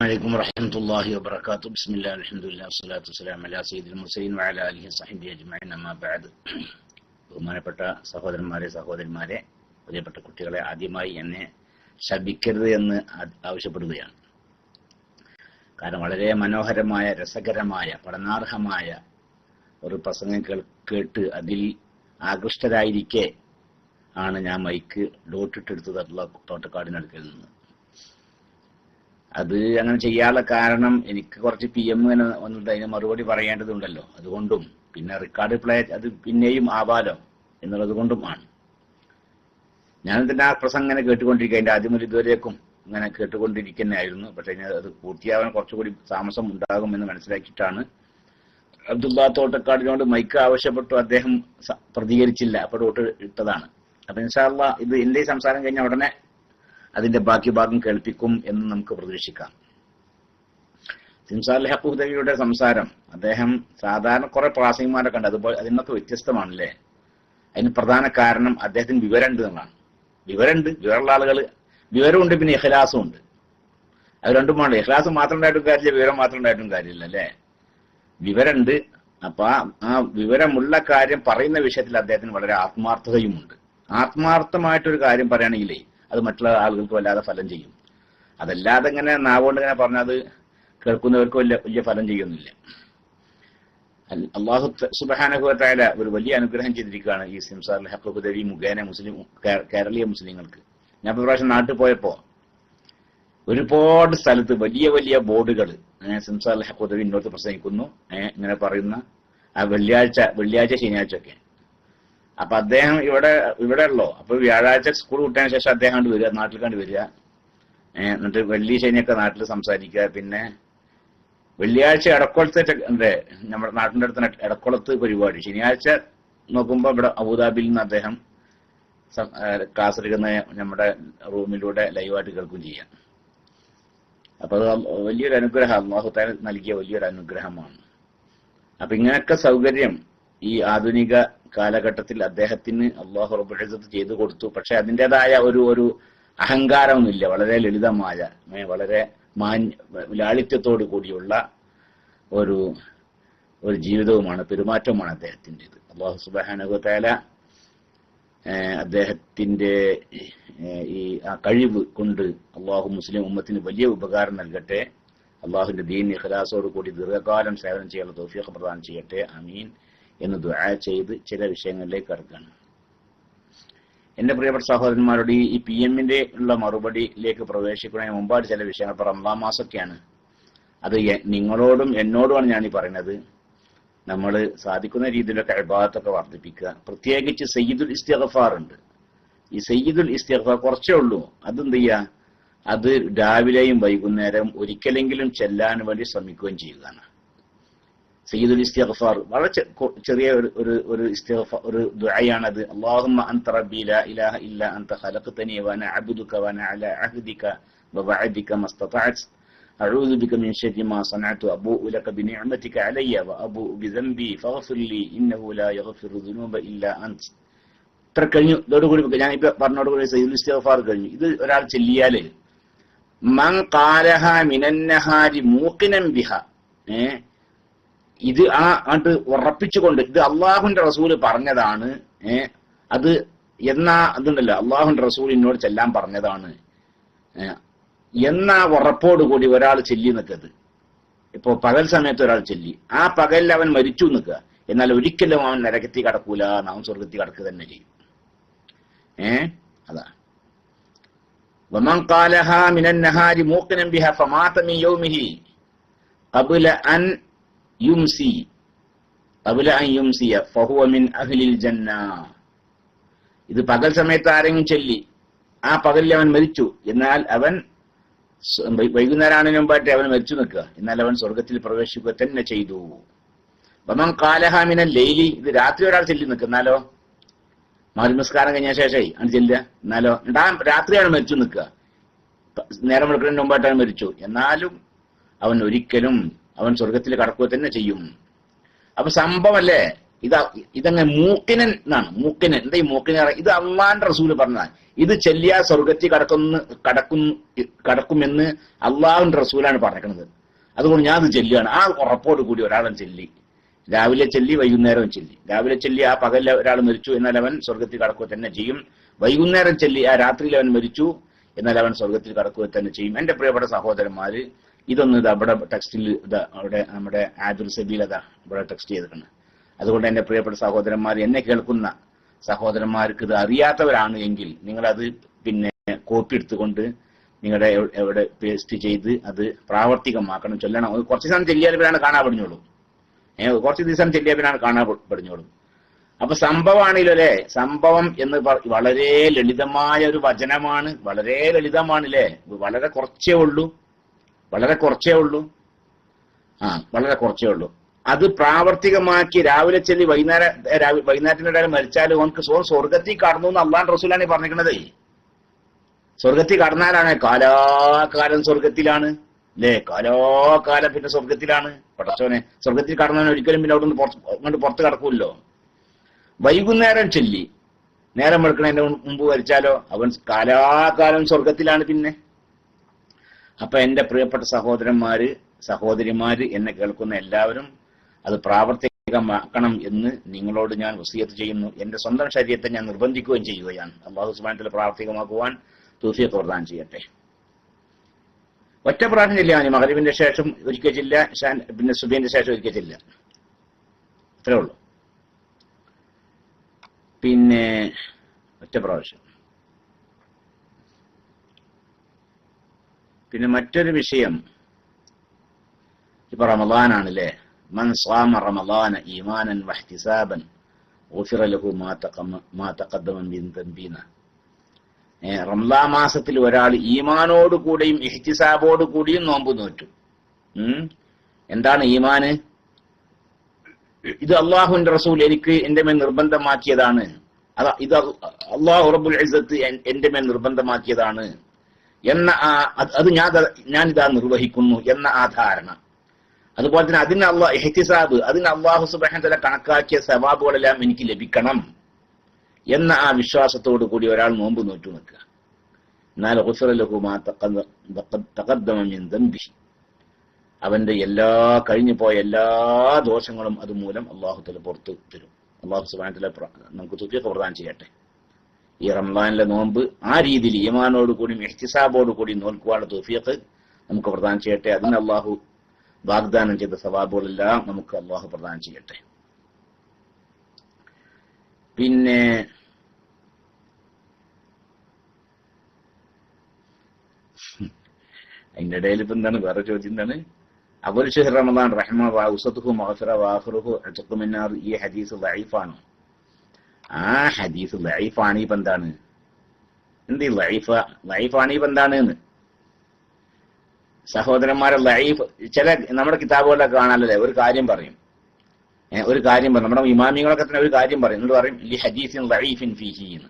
عليكم ورحمة الله وبركاته. بسم الله الحمد لله والصلاة والسلام على سيد المرسلين وعلى آله وصحبه أجمعين. أما بعد. ബഹുമാനപ്പെട്ട സഹോദരന്മാരെ പ്രിയപ്പെട്ട കുട്ടികളെ, ആദ്യമായി എന്നെ ശപിക്കരുത് എന്ന് ആവശ്യപ്പെടുകയാണ്. കാരണം വളരെ മനോഹരമായ, രസകരമായ, പഠനാർഹമായ ഒരു പ്രസംഗം കേട്ട് അതിൽ ആകൃഷ്ടരായിരിക്കെ ആണ് ഞാൻ മൈക്ക് ഡോട്ടിട്ടെടുത്തത് തോട്ടക്കാടിനടുക്കൽ നിന്ന്. അത് അങ്ങനെ ചെയ്യാനുള്ള കാരണം എനിക്ക് കുറച്ച് PM വന്നിട്ട് അതിന് മറുപടി പറയേണ്ടതുണ്ടല്ലോ, അതുകൊണ്ടും പിന്നെ റെക്കോർഡ് പ്ലേ അത് പിന്നെയും ആവാലോ എന്നുള്ളത് കൊണ്ടുമാണ്. ഞാനിതിന്റെ ആ പ്രസംഗം ഇങ്ങനെ കേട്ടുകൊണ്ടിരിക്കുക. അതിന്റെ ആദ്യം മുതൽ ഇതുവരേക്കും ഇങ്ങനെ കേട്ടുകൊണ്ടിരിക്കുന്നതായിരുന്നു. പക്ഷെ അത് പൂർത്തിയാവാൻ കുറച്ചുകൂടി താമസം ഉണ്ടാകുമെന്ന് മനസ്സിലാക്കിയിട്ടാണ് അബ്ദുള്ള തോട്ടക്കാടിനോട് മൈക്ക് ആവശ്യപ്പെട്ടു. അദ്ദേഹം പ്രതികരിച്ചില്ല, അപ്പോൾ ഡോട്ട് ഇട്ടതാണ്. അപ്പൊ ഇൻഷാ അല്ലാഹ് ഇത് എന്റെ സംസാരം കഴിഞ്ഞ ഉടനെ അതിന്റെ ബാക്കി ഭാഗം കേൾപ്പിക്കും എന്ന് നമുക്ക് പ്രതീക്ഷിക്കാം. സിംസാൽ ഹഖൂദവിയുടെ സംസാരം, അദ്ദേഹം സാധാരണ കുറെ പ്രാസംഗികന്മാരൊക്കെ ഉണ്ട്, അതുപോലെ അതിനൊക്കെ വ്യത്യസ്തമാണല്ലേ. അതിന് പ്രധാന കാരണം അദ്ദേഹത്തിന് വിവരമുണ്ട് എന്നാണ്. വിവരമുള്ള ആളുകൾ വിവരമുണ്ട്, പിന്നെ ഇഖ്ലാസും ഉണ്ട്. അത് രണ്ടുമാണ്. ഇഖ്ലാസ് മാത്രം ഉണ്ടായിട്ടും കാര്യമില്ല, വിവരം മാത്രം ഉണ്ടായിട്ടും കാര്യമില്ല അല്ലേ. വിവരമുണ്ട്. അപ്പൊ ആ വിവരമുള്ള കാര്യം പറയുന്ന വിഷയത്തിൽ അദ്ദേഹത്തിന് വളരെ ആത്മാർത്ഥതയുമുണ്ട്. ആത്മാർത്ഥമായിട്ടൊരു കാര്യം പറയുകയാണെങ്കിലേ അത് മറ്റുള്ള ആളുകൾക്ക് വല്ലാതെ ഫലം ചെയ്യും. അതല്ലാതെ ഇങ്ങനെ നാവുകൊണ്ട് ഇങ്ങനെ പറഞ്ഞാൽ അത് കേൾക്കുന്നവർക്ക് വലിയ ഫലം ചെയ്യുന്നില്ല. അല്ലാഹു സുബ്ഹാനഹു വ തആല ഒരു വലിയ അനുഗ്രഹം ചെയ്തിരിക്കുകയാണ് ഈ സിംസാൽ ഹഖൂദവി മുഖേന കേരളീയ മുസ്ലിങ്ങൾക്ക്. ഞാൻ പ്രാവശ്യം നാട്ടിൽ പോയപ്പോ ഒരുപാട് സ്ഥലത്ത് വലിയ വലിയ ബോർഡുകൾ സിംസാൽ ഹഖൂദവി ഇന്നോട്ട് പ്രസംഗിക്കുന്നു, ഇങ്ങനെ പറയുന്ന ആ വെള്ളിയാഴ്ച ശനിയാഴ്ച ഒക്കെ. അപ്പൊ അദ്ദേഹം ഇവിടെ ഉള്ളോ. അപ്പൊ വ്യാഴാഴ്ച സ്കൂൾ വിട്ടതിന് ശേഷം അദ്ദേഹം കണ്ട് വരിക, നാട്ടിൽ കണ്ട് വരിക, എന്നിട്ട് വെള്ളി ശനിയൊക്കെ നാട്ടിൽ സംസാരിക്കുക. പിന്നെ വെള്ളിയാഴ്ച എടക്കുളത്ത് നമ്മുടെ നാട്ടിന്റെ അടുത്ത് എടക്കുളത്ത് പരിപാടി. ശനിയാഴ്ച നോക്കുമ്പോ ഇവിടെ അബുദാബിയിൽ നിന്ന് അദ്ദേഹം ക്ലാസ് എടുക്കുന്ന നമ്മുടെ റൂമിലൂടെ ലൈവായിട്ട് കേൾക്കുകയും ചെയ്യാം. അപ്പൊ അത് വലിയൊരു അനുഗ്രഹം, അല്ലാഹു തആല നൽകിയ വലിയൊരു അനുഗ്രഹമാണ്. അപ്പൊ ഇങ്ങനെയൊക്കെ സൗകര്യം ഈ ആധുനിക കാലഘട്ടത്തിൽ അദ്ദേഹത്തിന് അല്ലാഹു റബ്ബുൽ ഇസ്സത്ത് ചെയ്തു കൊടുത്തു. പക്ഷെ അതിൻ്റെതായ ഒരു അഹങ്കാരമൊന്നുമില്ല. വളരെ ലളിതമായ, വളരെ ലാളിത്യത്തോടു കൂടിയുള്ള ഒരു ജീവിതവുമാണ്, പെരുമാറ്റവുമാണ് അദ്ദേഹത്തിൻ്റെത്. അല്ലാഹു സുബ്ഹാനഹു വ തആല അദ്ദേഹത്തിന്റെ ഈ കഴിവ് കൊണ്ട് അല്ലാഹു മുസ്ലിം ഉമ്മത്തിന് വലിയ ഉപകാരം നൽകട്ടെ. അല്ലാഹുവിന്റെ ദീൻ ഇഖ്ലാസോട് കൂടി ദീർഘകാലം സേവനം ചെയ്യാനുള്ള തൗഫീഖ് പ്രദാനം ചെയ്യട്ടെ. ആമീൻ എന്ന് ദുആ ചെയ്ത് ചില വിഷയങ്ങളിലേക്ക് കടക്കുകയാണ്. എന്റെ പ്രിയപ്പെട്ട സഹോദരന്മാരോട് ഈ PM-ന്റെ ഉള്ള മറുപടിയിലേക്ക് പ്രവേശിക്കുന്നതിന് മുമ്പായിട്ട് ചില വിഷയങ്ങൾ. ഇപ്പൊ റമദാൻ മാസമൊക്കെയാണ്. അത് നിങ്ങളോടും എന്നോടുമാണ് ഞാൻ ഈ പറയുന്നത്. നമ്മൾ സാധിക്കുന്ന രീതിയിലൊക്കെ ഇബാദത്തൊക്കെ വർദ്ധിപ്പിക്കുക. പ്രത്യേകിച്ച് സയ്യിദുൽ ഇസ്തിഗ്ഫാർ ഉണ്ട്. ഈ സയ്യിദുൽ ഇസ്തിഗ്ഫാർ കുറച്ചേ ഉള്ളൂ. അതെന്ത് ചെയ്യുക, അത് രാവിലെയും വൈകുന്നേരവും ഒരിക്കലെങ്കിലും ചെല്ലാൻ വേണ്ടി ശ്രമിക്കുകയും ചെയ്യുകയാണ്. സയ്യിദുൽ ഇസ്തിഗ്ഫാർ വളരെ ചെറിയ ഒരു ഇസ്തിഗ്ഫാർ, ഒരു ദുആയാണത്. അല്ലാഹുമ്മ അൻത റബ്ബി ലാ ഇലാഹ ഇല്ലാ അൻത ഖലഖ്തനി വഅന അബ്ദുക വഅന അലാ അഹ്ദിക വവഅദിക മസ്തതഅത് അഊദു ബിക മിൻ ശർരി മാ സനഅതു അബൂഉ ലക ബിനിഅമതിക അലയ്യ വഅബൂഉ ബിദംബി ഫഗ്ഫിർ ലി ഇന്നഹു ലാ യഗ്ഫിറു ദുനൂബ ഇല്ലാ അൻത. ഇത്ര കഴിഞ്ഞു. ഇതോടുകൂടി ഞാനിപ്പോ പറഞ്ഞോടുകൂടി സയ്യിദുൽ ഇസ്തിഗ്ഫാർ കഴിഞ്ഞു. ഇത് ഒരാൾ ചൊല്ലിയാല് മൻ ഖാലഹ മിനൻ നഹാരി മൂഖിനൻ ബിഹ, ഇത് അങ്ങോട്ട് ഉറപ്പിച്ചുകൊണ്ട് ഇത് അള്ളാഹുവിന്റെ റസൂല് പറഞ്ഞതാണ്, അത് എന്നാ അതുണ്ടല്ലോ അള്ളാഹുവിന്റെ റസൂൽ എന്നോട് ചെല്ലാൻ പറഞ്ഞതാണ് എന്നാ ഉറപ്പോടുകൂടി ഒരാൾ ചെല്ലി നിൽക്കത്. ഇപ്പൊ പകൽ സമയത്ത് ഒരാൾ ചെല്ലി, ആ പകലിൽ അവൻ മരിച്ചു നിൽക്കുക, എന്നാൽ ഒരിക്കലും അവൻ നരകത്തി കടക്കൂല, അവൻ സ്വർഗത്തി കടക്കുക തന്നെ ചെയ്യും. അതാ വമൻ ഖാലഹാ മിനൻ നഹാരി മൂഖിനൻ ബിഹാ ഫമാത മിൻ യൗമിഹി ഖബ്ല അൻ യുംസിയ ഫഹുവ മിൻ അഹ്ലിൽ ജന്ന. ഇത് പകൽ സമയത്ത് ആരെങ്കിലും ചൊല്ലി ആ പകലിൽ അവൻ മരിച്ചു, എന്നാൽ അവൻ വൈകുന്നേരമാണതിന് മുമ്പായിട്ട് അവൻ മരിച്ചു നിൽക്കുക, എന്നാൽ അവൻ സ്വർഗത്തിൽ പ്രവേശിക്കുക തന്നെ ചെയ്തു. വമൻ ഖാലഹാ മിനൽ ലൈലി, ഇത് രാത്രി ഒരാൾ ചൊല്ലി നിൽക്കുന്നാലോ, മഗ്‌രിബ് നിസ്കാരം കഴിഞ്ഞ ശേഷം ആണ് ചെല്ലുക, എന്നാലോ രാത്രിയാണ് മരിച്ചു നിൽക്കുക, നേരം വെളുക്കുന്നതിന് മുമ്പായിട്ട് അവൻ മരിച്ചു, എന്നാലും അവൻ ഒരിക്കലും അവൻ സ്വർഗത്തിൽ കടക്കുക തന്നെ ചെയ്യും. അപ്പൊ സംഭവമല്ലേ ഇതങ്ങ് മൂക്കിനൻ എന്നാണ്. മൂക്കിനൻ എന്താ ഈ മൂക്കിനെ? ഇത് അള്ളാന്റെ റസൂല് പറഞ്ഞതാണ്. ഇത് ചെല്ലിയാ സ്വർഗത്തിൽ കടക്കുമെന്ന് അള്ളാഹുവിന്റെ റസൂലാണ് പറഞ്ഞിരിക്കുന്നത്. അതുകൊണ്ട് ഞാൻ അത് ചെല്ലുകയാണ്. ആ ഉറപ്പോട് കൂടി ഒരാളും ചെല്ലി, രാവിലെ ചെല്ലി വൈകുന്നേരം ചെല്ലി. രാവിലെ ചെല്ലി ആ പകലിൽ ഒരാൾ മരിച്ചു എന്നാൽ അവൻ സ്വർഗത്തിൽ കടക്കുക തന്നെ ചെയ്യും. വൈകുന്നേരം ചെല്ലി ആ രാത്രിയിൽ അവൻ മരിച്ചു എന്നാൽ അവൻ സ്വർഗത്തിൽ കടക്കുക തന്നെ ചെയ്യും. എന്റെ പ്രിയപ്പെട്ട സഹോദരന്മാര്, ഇതൊന്നും അവിടെ ടെക്സ്റ്റിൽ അവിടെ നമ്മുടെ ആദുൽ സബീൽ ഇവിടെ ടെക്സ്റ്റ് ചെയ്തിട്ടുണ്ട്. അതുകൊണ്ട് എന്റെ പ്രിയപ്പെട്ട സഹോദരന്മാർ, എന്നെ കേൾക്കുന്ന സഹോദരന്മാർക്ക് ഇത് അറിയാത്തവരാണ് എങ്കിൽ നിങ്ങളത് പിന്നെ കോപ്പി എടുത്തുകൊണ്ട് നിങ്ങളുടെ എവിടെ പേസ്റ്റ് ചെയ്ത് അത് പ്രാവർത്തികമാക്കണം, ചൊല്ലണം. കുറച്ച് ദിവസം ചെല്ലിയാൽ കാണാൻ പഠിഞ്ഞോളൂ. കുറച്ച് ദിവസം ചെല്ലിയാൽ കാണാൻ പഠിഞ്ഞോളും. അപ്പൊ സംഭവമാണല്ലോ അല്ലെ. സംഭവം എന്ന് വളരെ ലളിതമായ ഒരു വചനമാണ്. വളരെ ലളിതമാണ് അല്ലേ. വളരെ കുറച്ചേ ഉള്ളൂ. വളരെ കുറച്ചേ ഉള്ളൂ. അത് പ്രാവർത്തികമാക്കി രാവിലെ ചെല്ലി വൈകുന്നേരത്തിനിടെ മരിച്ചാൽ ഓനക്ക് സ്വർഗത്തിൽ കടന്നു എന്ന് അള്ളാഹുവിന്റെ റസൂലാണ് പറഞ്ഞിരിക്കുന്നത്. സ്വർഗത്തിൽ കടന്നാലാണ് കാലാകാലം സ്വർഗത്തിലാണ് അല്ലേ. കാലാകാലം പിന്നെ സ്വർഗത്തിലാണ്. പടച്ചോനെ, സ്വർഗത്തിൽ കടന്നവൻ ഒരിക്കലും പിന്നെ അവിടെ നിന്ന് പുറത്ത് കടക്കൂല്ലോ. വൈകുന്നേരം ചെല്ലി നേരം വെളുക്കണതിന്റെ മുമ്പ് മരിച്ചാലോ അവൻ കാലാകാലം സ്വർഗത്തിലാണ് പിന്നെ. അപ്പൊ എന്റെ പ്രിയപ്പെട്ട സഹോദരിമാര് എന്നെ കേൾക്കുന്ന എല്ലാവരും അത് പ്രാവർത്തികമാക്കണം എന്ന് നിങ്ങളോട് ഞാൻ വസിയത്ത് ചെയ്യുന്നു. എന്റെ സ്വന്തം ശരീരത്തെ ഞാൻ നിർബന്ധിക്കുകയും ചെയ്യുകയാണ്. അല്ലാഹു സുബ്ഹാനഹു വ തആല പ്രാവർത്തികമാക്കുവാൻ തൗഫീഖ് പ്രദാനം ചെയ്യട്ടെ. ഒറ്റ പ്രാർത്ഥന ചെല്ലിയാൽ മതി. മഗ്‌രിബിന്റെ ശേഷം ഒരിക്കൽ ചെല്ല, പിന്നെ സുബഹിന്റെ ശേഷം ഒരിക്കൽ ചെല്ല, അത്രേ ഉള്ളൂ. പിന്നെ ഒറ്റ പ്രാവശ്യം. പിന്നെ മറ്റൊരു വിഷയം, ഇപ്പൊ റമളാനാണല്ലേ. മൻ സാമ റമളാന ഈമാനൻ വഹ്തിസാബൻ ഗുഫിറ ലഹു മാ തഖദ്ദമ മിൻ ദംബിന. റമളാൻ മാസത്തിൽ ഒരാൾ ഈമാനോട് കൂടിയും ഇഹ്തിസാബോട് കൂടിയും നോമ്പ് നോറ്റു. എന്താണ് ഈമാന്? ഇത് അള്ളാഹുവിന്റെ റസൂൽ എനിക്ക് എന്റെ മേൽ നിർബന്ധമാക്കിയതാണ്. ഇത് അള്ളാഹു റബ്ബുൽ ഇസ്സത്ത് എന്റെ മേൽ നിർബന്ധമാക്കിയതാണ് എന്ന അത് ഞാനിതാ നിർവഹിക്കുന്നു എന്ന ആ ധാരണ. അതുപോലെ തന്നെ അതിന് ഇഹ്തിസാബ്, അതിന് അള്ളാഹു സുബ്ഹാനഹു വ തആല കണക്കാക്കിയ സവാബുകളെല്ലാം എനിക്ക് ലഭിക്കണം എന്ന ആ വിശ്വാസത്തോടു കൂടി ഒരാൾ നോമ്പ് നോറ്റു നിൽക്കുക. എന്നാൽ ഗുഫിറ ലഹു മാ തഖദ്ദമ മിൻ ദംബിഹി, അവന്റെ കഴിഞ്ഞു പോയ എല്ലാ ദോഷങ്ങളും അതുമൂലം അള്ളാഹു തആല പുറത്തു തരും. അള്ളാഹു സുബ്ഹാനഹു വ തആല നമുക്ക് തൗഫീഖ് പ്രദാനം ചെയ്യട്ടെ. ഈ റമളാനിലെ നോമ്പ് ആ രീതിയിൽ ഈമാനോട് കൂടിയും ഇഹ്തിസാബോട് കൂടി നോൽക്കുവാനുള്ള തൗഫീഖ് നമുക്ക് പ്രദാനം ചെയ്യട്ടെ. അതിന് അള്ളാഹു വാഗ്ദാനം ചെയ്ത സവാബുകളെല്ലാം നമുക്ക് അള്ളാഹു പ്രദാനം ചെയ്യട്ടെ. പിന്നെ അതിന്റെ ഇടയിൽ ഇപ്പൊ എന്താണ് വേറെ ചോദ്യം എന്താണ്? അവൽ ഷഹ്ർ റമളാൻ റഹ്മ വൗസതുഹു മഗ്ഫിറ വആഖിറുഹു അത്ഖു മിൻ നാർ. ഈ ഹദീസ് ദഈഫാണ്. ആ ഹദീസ് ദഈഫാണ്. ഇപ്പൊ എന്താണ് എന്ത് ദഈഫാണ് ഇപ്പൊ എന്താണ് എന്ന് സഹോദരന്മാരെ, ലഈഫ് ചില നമ്മുടെ കിതാബുകളിലൊക്കെ കാണാനല്ലേ ഒരു കാര്യം പറയും. നമ്മുടെ ഇമാമികളൊക്കെ തന്നെ ഒരു കാര്യം പറയും. എന്നിട്ട് പറയും ലി ഹദീസിൻ ലഈഫിൻ ഫീഹി എന്ന്.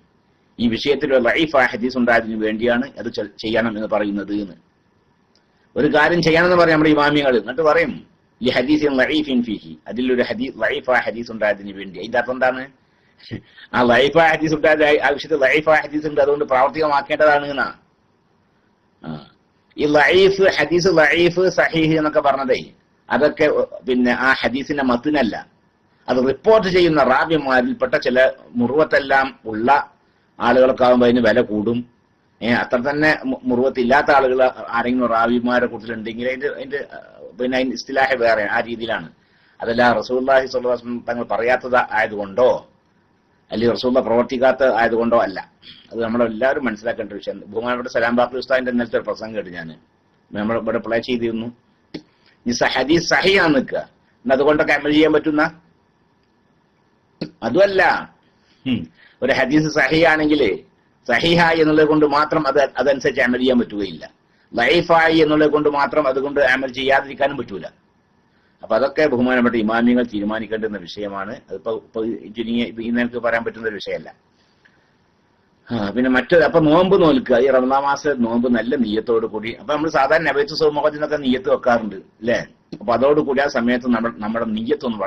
ഈ വിഷയത്തിൽ ഒരു ലഈഫായ ഹദീസ് ഉണ്ടായതിനു വേണ്ടിയാണ് അത് ചെയ്യണം എന്ന് പറയുന്നത് എന്ന്. ഒരു കാര്യം ചെയ്യണമെന്ന് പറയും നമ്മുടെ ഇമാമികൾ. എന്നിട്ട് പറയും ലി ഹദീസിൻ ലഈഫിൻ ഫീഹി, അതിലൊരു ലഈഫായ ഹദീസ് ഉണ്ടായതിനു വേണ്ടി. അതിന്റെ അർത്ഥം എന്താണ്? ആ ലഈഫായ ഹദീസ് ഉണ്ടായത് ആ വിഷയത്തിൽ ലഈഫായ ഹദീസ് ഉണ്ട്, അതുകൊണ്ട് പ്രാവർത്തികമാക്കേണ്ടതാണ് എന്നാ. ഈ ലഈഫ് ഹദീസ് ലഈഫ് സഹീഹ് എന്നൊക്കെ പറഞ്ഞതേ അതൊക്കെ പിന്നെ ആ ഹദീസിന്റെ മത്നല്ല. അത് റിപ്പോർട്ട് ചെയ്യുന്ന റാവിമാരിൽപ്പെട്ട ചില മുറുവത്തെല്ലാം ഉള്ള ആളുകൾക്കാവുമ്പോൾ അതിന് വില കൂടും. അത്ര തന്നെ മുറുവത്തില്ലാത്ത ആളുകൾ ആരെങ്കിലും റാവിമാരെ കൂടുതലുണ്ടെങ്കിൽ അതിന്റെ പിന്നെ അതിന്റെ ഇസ്തിലാഹ് വേറെ ആ രീതിയിലാണ്. അതല്ല റസൂലുള്ളാഹി സ്വല്ലല്ലാഹു അലൈഹി വസല്ലം തങ്ങൾ പറയാത്തത് ആയതുകൊണ്ടോ അല്ലെങ്കിൽ റസൂലുള്ളാഹി പ്രവർത്തിക്കാത്ത ആയതുകൊണ്ടോ അല്ല. അത് നമ്മളെല്ലാവരും മനസ്സിലാക്കേണ്ട വിഷയം. ബഹുമാനപ്പെട്ട സലാം ബാഖി ഉസ്താദിന്റെ ഇന്നലത്തെ ഒരു പ്രസംഗം കേട്ട് ഞാൻ ഇവിടെ പ്ലേ ചെയ്തിരുന്നു. ഈ ഹദീസ് സഹിയാന്ന് നിൽക്കുക, അതുകൊണ്ടൊക്കെ അമൽ ചെയ്യാൻ പറ്റുന്ന അതുമല്ല. ഒരു ഹദീസ് സഹിയാണെങ്കിൽ സഹിഹായി എന്നുള്ളത് കൊണ്ട് മാത്രം അതനുസരിച്ച് അമൽ ചെയ്യാൻ പറ്റുകയില്ല. ലൈഫായി എന്നുള്ളത് കൊണ്ട് മാത്രം അതുകൊണ്ട് അമൽ ചെയ്യാതിരിക്കാനും പറ്റൂല. അപ്പൊ അതൊക്കെ ബഹുമാനപ്പെട്ട ഇമാമികൾ തീരുമാനിക്കേണ്ടുന്ന വിഷയമാണ്. അതിപ്പോ ഈ നേരത്തെ പറയാൻ പറ്റുന്ന ഒരു വിഷയമല്ല. പിന്നെ അപ്പൊ നോമ്പ് നോൽക്കുക. ഈ റമളാൻ മാസം നോമ്പ് നല്ല നിയ്യത്തോട് കൂടി. അപ്പൊ നമ്മൾ സാധാരണ നബൈത്തു സൗമുഖത്തിനൊക്കെ നിയ്യത്ത് വെക്കാറുണ്ട് അല്ലെ. അപ്പൊ അതോടുകൂടി ആ സമയത്ത് നമ്മുടെ നിയ്യത്തൊന്ന്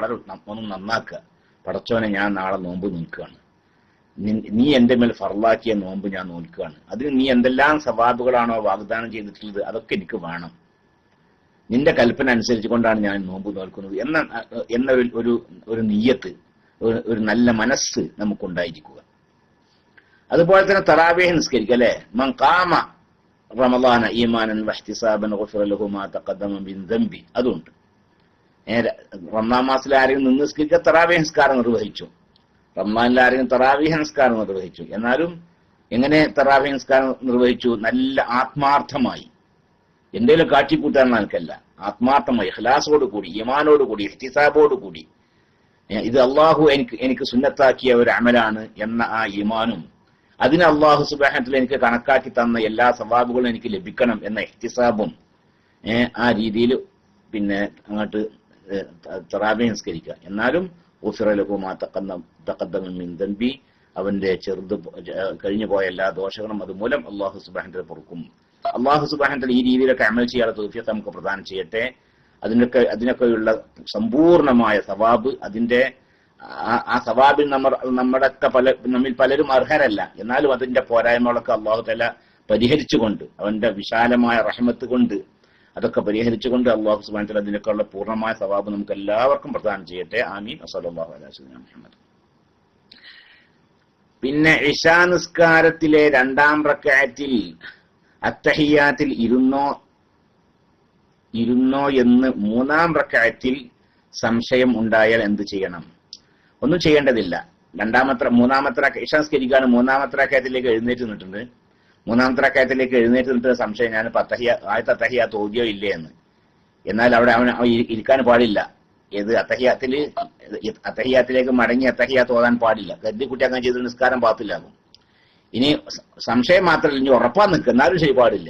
ഒന്ന് നന്നാക്കുക. പടച്ചോനെ, ഞാൻ നാളെ നോമ്പ് നിൽക്കുകയാണ്, നീ എന്റെ മേൽ ഫർലാക്കിയ നോമ്പ് ഞാൻ നോൽക്കുകയാണ്. അതിന് നീ എന്തെല്ലാം സവാബുകളാണോ വാഗ്ദാനം ചെയ്തിട്ടുള്ളത് അതൊക്കെ എനിക്ക് വേണം. നിന്റെ കൽപ്പന അനുസരിച്ച് കൊണ്ടാണ് ഞാൻ നോമ്പ് നോൽക്കുന്നത് എന്ന ഒരു നിയ്യത്ത്, ഒരു നല്ല മനസ്സ് നമുക്കുണ്ടായിരിക്കുക. അതുപോലെ തന്നെ തറാവീഹ് നിസ്കരിക്കുക അല്ലെ. മൻ ഖാമ റമളാന ഈമാനൻ വഹ്തിസാബൻ ഗുഫിറ ലഹു മാ തഖദ്ദമ മിൻ ദംബി. അതുണ്ട്. റമളാൻ മാസത്തിൽ ആരെങ്കിലും നിന്ന് നിസ്കരിക്കുക, തറാവീഹ് നിസ്കാരം നിർവഹിച്ചു. റമളാനിൽ ആരെങ്കിലും തറാവീഹ് നിസ്കാരം നിർവഹിച്ചു. എന്നാലും എങ്ങനെ തറാവീഹ് നിസ്കാരം നിർവഹിച്ചു? നല്ല ആത്മാർത്ഥമായി, എന്തെങ്കിലും കാട്ടിക്കൂട്ടാൻ എനിക്കല്ല, ആത്മാർത്ഥമായി ഇഖ്ലാസോട് കൂടി, ഈമാനോട് കൂടി, ഇഹ്തിസാബോട് കൂടി, ഇത് അള്ളാഹു എനിക്ക് സുന്നത്താക്കിയ ഒരു അമലാണ് എന്ന ആ ഈമാനും അതിന് അള്ളാഹു സുബ്ഹാനഹു വ തആല എനിക്ക് കണക്കാക്കി തന്ന എല്ലാ സവാബുകളും എനിക്ക് ലഭിക്കണം എന്ന ഇഹ്തിസാബും ആ രീതിയിൽ പിന്നെ അങ്ങോട്ട് തറാവീഹ് നിസ്കരിക്കുക. എന്നാലും ഗുഫിറ ലഹു മാ തഖദ്ദമ മിൻ ദംബി, അവന്റെ കഴിഞ്ഞു പോയ എല്ലാ ദോഷങ്ങളും അതുമൂലം അള്ളാഹു സുബ്ഹാനഹു വ തആല പൊറുക്കും. അള്ളാഹു സുബ്ഹാനഹു വ തആല ഈ രീതിയിലൊക്കെ അമൽ ചെയ്യാനുള്ള തൗഫീഖ് നമുക്ക് പ്രദാനം ചെയ്യട്ടെ. അതിനൊക്കെയുള്ള സമ്പൂർണമായ സവാബ്, അതിന്റെ ആ സവാബിൽ നമ്മിൽ പലരും അർഹരല്ല. എന്നാലും അതിന്റെ പോരായ്മകളൊക്കെ അള്ളാഹു തആല പരിഹരിച്ചുകൊണ്ട്, അവന്റെ വിശാലമായ റഹ്മത്ത് കൊണ്ട് അതൊക്കെ പരിഹരിച്ചുകൊണ്ട് അള്ളാഹു സുബ്ഹാനഹു വ തആല അതിനൊക്കെയുള്ള പൂർണ്ണമായ സവാബ് നമുക്ക് എല്ലാവർക്കും പ്രദാനം ചെയ്യട്ടെ. ആമീൻ. വസല്ലല്ലാഹു അലാ സയ്യിദിനാ മുഹമ്മദ്. പിന്നെ ഇശാ നിസ്കാരത്തിലെ 2-ാം റക്അത്തിൽ അത്തഹിയാത്തിൽ ഇരുന്നോ എന്ന് 3-ാം റക്അത്തിൽ സംശയം ഉണ്ടായാൽ എന്ത് ചെയ്യണം? ഒന്നും ചെയ്യേണ്ടതില്ല. 3-ാമത്തെ ഇശാ നിസ്കരിക്കാണ് 3-ാമത്തെ റക്അത്തിലേക്ക് എഴുന്നേറ്റ് നിന്നിട്ടുണ്ട്. 3-ാമത്തെ റക്അത്തിലേക്ക് എഴുന്നേറ്റ് നിന്നിട്ട് സംശയം, ഞാൻ ആദ്യത്തെ അത്തഹിയാത്ത് ഓതിയോ ഇല്ലേ എന്ന്. എന്നാൽ അവിടെ അവൻ ഇരിക്കാൻ പാടില്ല. ഏത് അത്തഹിയാത്തിലേക്ക് മടങ്ങി അത്തഹിയാത്ത് ഓതാൻ പാടില്ല. കുട്ടി അങ്ങനെ ചെയ്ത് നിസ്കാരം പാത്തില്ലാകും. ഇനി സംശയം മാത്രമല്ല, ഇനി ഉറപ്പാൻ നിൽക്കുക, എന്നാലും ചെയ്യ പാടില്ല.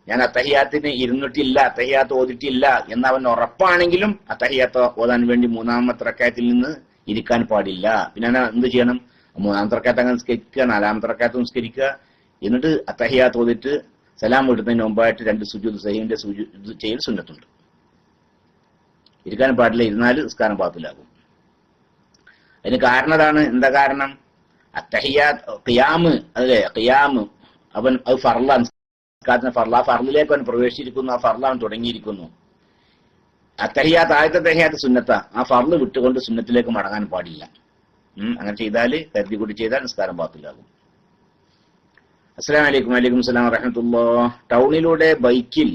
ഞാൻ അത്തഹിയാത്തിന് ഇരുന്നിട്ടില്ല, അത്തഹിയാത്ത് ഓതിട്ടില്ല എന്നവൻ ഉറപ്പാണെങ്കിലും അത്തഹിയാത്ത് ഓതാൻ വേണ്ടി 3-ാമത്തെ റക്അത്തിൽ നിന്ന് ഇരിക്കാൻ പാടില്ല. പിന്നെ എന്ത് ചെയ്യണം? 3-ാമത്തെ റക്അത്ത് അങ്ങനെ നിസ്കരിക്കുക, 4-ാമത്തെ റക്അത്ത് നിസ്കരിക്കുക, എന്നിട്ട് അത്തഹിയാത്ത് ഓതിട്ട് സലാം വിടുന്നതിന് മുമ്പായിട്ട് 2 സുജൂദ് സഹീന്റെ സുജൂദ് ചെയ്യൽ സുന്നത്തുണ്ട്. ഇരിക്കാൻ പാടില്ല, ഇരുന്നാൽ നിസ്കാരം പാത്തിലാകും. അതിന് കാരണം അതാണ്. എന്താ കാരണം? അത്തഹിയാത്ത് ഖിയാമ്, അതെ ഖിയാമ് അവൻ അത് ഫർളാണ്, ഫർളിലേക്ക് അവൻ പ്രവേശിച്ചിരിക്കുന്നു, ആ ഫർളാൻ തുടങ്ങിയിരിക്കുന്നു. അത്തഹിയാത്ത് ആദ്യത്തെ തഹിയാത്ത് സുന്നത്ത, ആ ഫർള് വിട്ടുകൊണ്ട് സുന്നത്തിലേക്ക് മടങ്ങാൻ പാടില്ല. അങ്ങനെ ചെയ്താൽ, കരുതി കൂടി ചെയ്താൽ നിസ്കാരം പാത്തിലാകും. അസ്സലാമു അലൈക്കും. വലൈക്കും സലാം വറഹ്മത്തുള്ളാഹി. ടൗണിലൂടെ ബൈക്കിൽ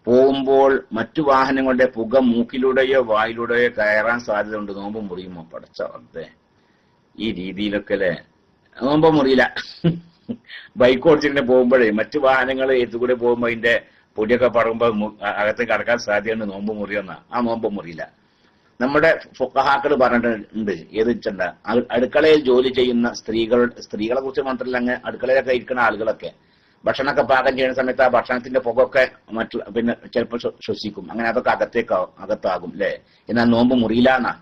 പോകുമ്പോൾ മറ്റു വാഹനങ്ങളുടെ പുക മൂക്കിലൂടെയോ വായിലൂടെയോ കയറാൻ സാധ്യത ഉണ്ട്, നോമ്പ് മുറിയുമോ? പടച്ചവേ, ഈ രീതിയിലൊക്കെ അല്ലേ നോമ്പ് മുറിയില്ല. ബൈക്ക് ഓടിച്ചിങ്ങനെ പോകുമ്പോഴേ മറ്റു വാഹനങ്ങൾ എത്തുകൂടെ പോകുമ്പോൾ അതിന്റെ പൊടിയൊക്കെ പറയുമ്പോൾ അകത്തേക്ക് കടക്കാൻ സാധ്യതയുണ്ട്, നോമ്പ് മുറിയെന്ന. ആ നോമ്പ് മുറിയില്ല. നമ്മുടെ ഫുഖഹാക്കൾ പറഞ്ഞിട്ടുണ്ട്, ഏത് വെച്ചണ്ട അടുക്കളയിൽ ജോലി ചെയ്യുന്ന സ്ത്രീകളെ കുറിച്ച് മാത്രമല്ല, അങ്ങ് അടുക്കളയിലൊക്കെ ഇരിക്കുന്ന ആളുകളൊക്കെ ഭക്ഷണമൊക്കെ പാകം ചെയ്യുന്ന സമയത്ത് ആ ഭക്ഷണത്തിന്റെ പുകയൊക്കെ പിന്നെ ചിലപ്പോൾ ശ്വസിക്കും. അങ്ങനെ അതൊക്കെ അകത്താകും അല്ലെ. എന്നാൽ നോമ്പ് മുറിയില്ല എന്നാ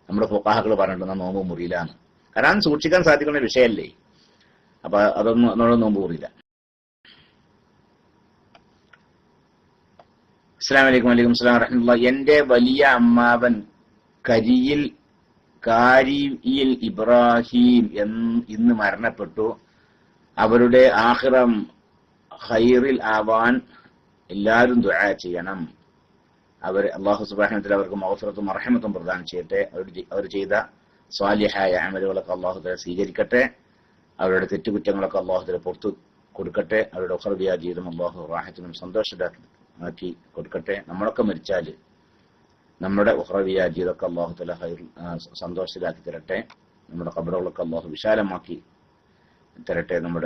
നമ്മുടെ ഫുഖഹാക്കൾ പറഞ്ഞിട്ടുണ്ട്. നോമ്പ് മുറിയില്ല എന്ന്. കാരണം സൂക്ഷിക്കാൻ സാധിക്കുന്ന വിഷയമല്ലേ. അപ്പൊ അതൊന്നും നമ്മുടെ നോമ്പ് മുറിയില്ല. അസ്സലാമു അലൈക്കും. വലൈക്കും സലാം വറഹ്മത്തുള്ളാഹി. എന്റെ വലിയ അമ്മാവൻ കാരിയിൽ ഇബ്രാഹിം ഇന്ന് മരണപ്പെട്ടു. അവരുടെ ആഖിറം ഖൈറിൽ ആവാൻ എല്ലാവരും ദുആ ചെയ്യണം. അല്ലാഹു സുബ്ഹാനഹു വ തആല അവർക്ക് മഗ്ഫിറത്തും റഹ്മത്തും പ്രദാനം ചെയ്യട്ടെ. അവർ ചെയ്ത സ്വാലിഹായ അമലുകളൊക്കെ അല്ലാഹു തആല സ്വീകരിക്കട്ടെ. അവരുടെ തെറ്റുകുറ്റങ്ങളൊക്കെ അല്ലാഹു തആല പുറത്തു കൊടുക്കട്ടെ. അവരുടെ ഉഖറവിയ ജീവിതം അല്ലാഹു റാഹത്തിനും സന്തോഷമാക്കി കൊടുക്കട്ടെ. നമ്മളൊക്കെ മരിച്ചാൽ നമ്മുടെ ഉഖറവിയ ജീവിതമൊക്കെ അല്ലാഹു തആല സന്തോഷത്തിലാക്കി തരട്ടെ. നമ്മുടെ ഖബറുകളൊക്കെ അല്ലാഹു വിശാലമാക്കി തരട്ടെ. നമ്മൾ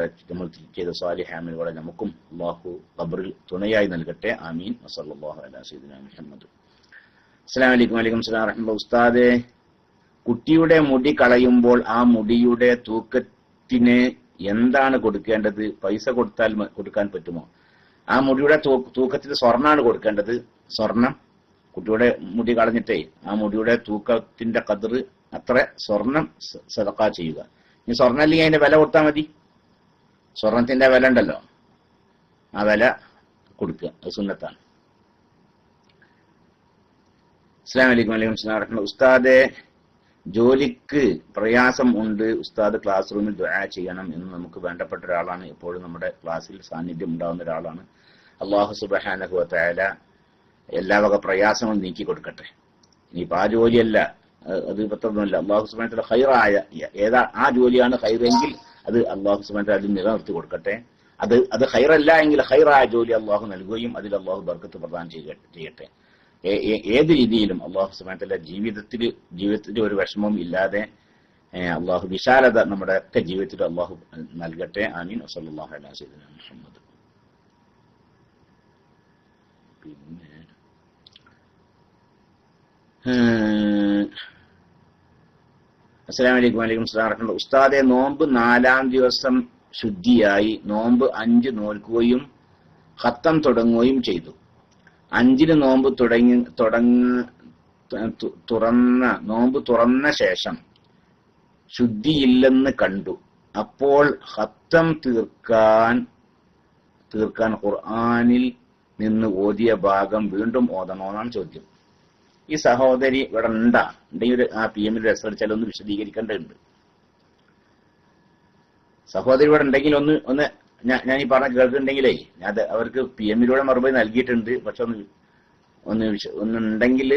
ചെയ്ത സ്വാലിഹ അമലുകളെ നമുക്കും അല്ലാഹു ഖബറിൽ തുണയായി നൽകട്ടെ. ആമീൻ. വസല്ലല്ലാഹു അലാ സയ്യിദിനാ മുഹമ്മദ്. അസ്സലാമു അലൈക്കും. വലൈക്കും സലാം വറഹ്മത്തുള്ളാഹി. ഉസ്താദേ, കുട്ടിയുടെ മുടി കളയുമ്പോൾ ആ മുടിയുടെ തൂക്കത്തിന് എന്താണ് കൊടുക്കേണ്ടത്? പൈസ കൊടുക്കാൻ പറ്റുമോ? ആ മുടിയുടെ തൂക്കത്തിന് സ്വർണ്ണമാണ് കൊടുക്കേണ്ടത്. സ്വർണം, കുട്ടിയുടെ മുടി കളഞ്ഞിട്ടേ ആ മുടിയുടെ തൂക്കത്തിന്റെ ഖദർ അത്ര സ്വർണം സദഖ ചെയ്യുക. ഇനി സ്വർണ്ണം അല്ലെങ്കിൽ അതിന്റെ വില കൊടുത്താൽ മതി. സ്വർണത്തിന്റെ വില ഉണ്ടല്ലോ, ആ വില കൊടുക്കുക, അത് സുന്നത്താണ്. അസ്സലാമു അലൈക്കും. വലൈക്കും സലാം വറഹ്മത്തുള്ളാഹി. ഉസ്താദെ, ജോലിക്ക് പ്രയാസം ഉണ്ട് ഉസ്താദ് ക്ലാസ് റൂമിൽ ദുആ ചെയ്യണം എന്ന് നമുക്ക് വേണ്ടപ്പെട്ട ഒരാളാണ്, എപ്പോഴും നമ്മുടെ ക്ലാസ്സിൽ സാന്നിധ്യം ഉണ്ടാകുന്ന ഒരാളാണ്. അല്ലാഹു സുബ്ഹാനഹു വ തആല എല്ലാ വക പ്രയാസങ്ങളും നീക്കി കൊടുക്കട്ടെ. ഇനിയിപ്പോൾ ആ ജോലിയല്ല, അത് പത്രമൊന്നുമല്ല, അല്ലാഹു സുബ്ഹാനഹു വ തആല ഖൈറായ ഏതാ ആ ജോലിയാണ് ഖൈറെങ്കിൽ അത് അല്ലാഹു സുബ്ഹാനഹു വ തആല നിലനിർത്തി കൊടുക്കട്ടെ. അത് ഖൈറല്ല എങ്കിൽ ഖൈറായ ജോലി അല്ലാഹു നൽകുകയും അതിൽ അല്ലാഹു ബർക്കത്ത് പ്രദാനം ചെയ്യട്ടെ. ഏത് രീതിയിലും അല്ലാഹു സുബ്ഹാനഹു വ തആല ജീവിതത്തിൽ ഒരു വിഷമവും ഇല്ലാതെ അല്ലാഹു വിശാലത നമ്മുടെ ഒക്കെ ജീവിതത്തിൽ അല്ലാഹു നൽകട്ടെ. ആമീൻ. വസല്ലല്ലാഹു അലാ സയ്യിദിനാ മുഹമ്മദ്. പിന്നെ അസ്സലാമു അലൈക്കും. വലൈക്കും അസ്സലാം വറഹ്മത്തുള്ളാഹി. ഉസ്താദെ, നോമ്പ് 4-ാം ദിവസം ശുദ്ധിയായി നോമ്പ് 5 നോൽക്കുകയും ഖത്തം തുടങ്ങുകയും ചെയ്തു. 5-ന് നോമ്പ് തുറന്ന ശേഷം ശുദ്ധിയില്ലെന്ന് കണ്ടു. അപ്പോൾ ഖത്തം തീർക്കാൻ ഖുർആനിൽ നിന്ന് ഓതിയ ഭാഗം വീണ്ടും ഓതണമെന്നാണ് ചോദ്യം. ഈ സഹോദരി ഇവിടെ ഉണ്ടെങ്കിൽ ആ PM റിസർച്ച് ഒന്ന് വിശദീകരിക്കേണ്ടതുണ്ട്. സഹോദരി ഇവിടെ ഉണ്ടെങ്കിൽ ഒന്ന് ഞാൻ ഈ പറഞ്ഞ കേൾക്കുന്നുണ്ടെങ്കിലേ അത് അവർക്ക് PM മറുപടി നൽകിയിട്ടുണ്ട്. പക്ഷെ ഒന്നുണ്ടെങ്കിൽ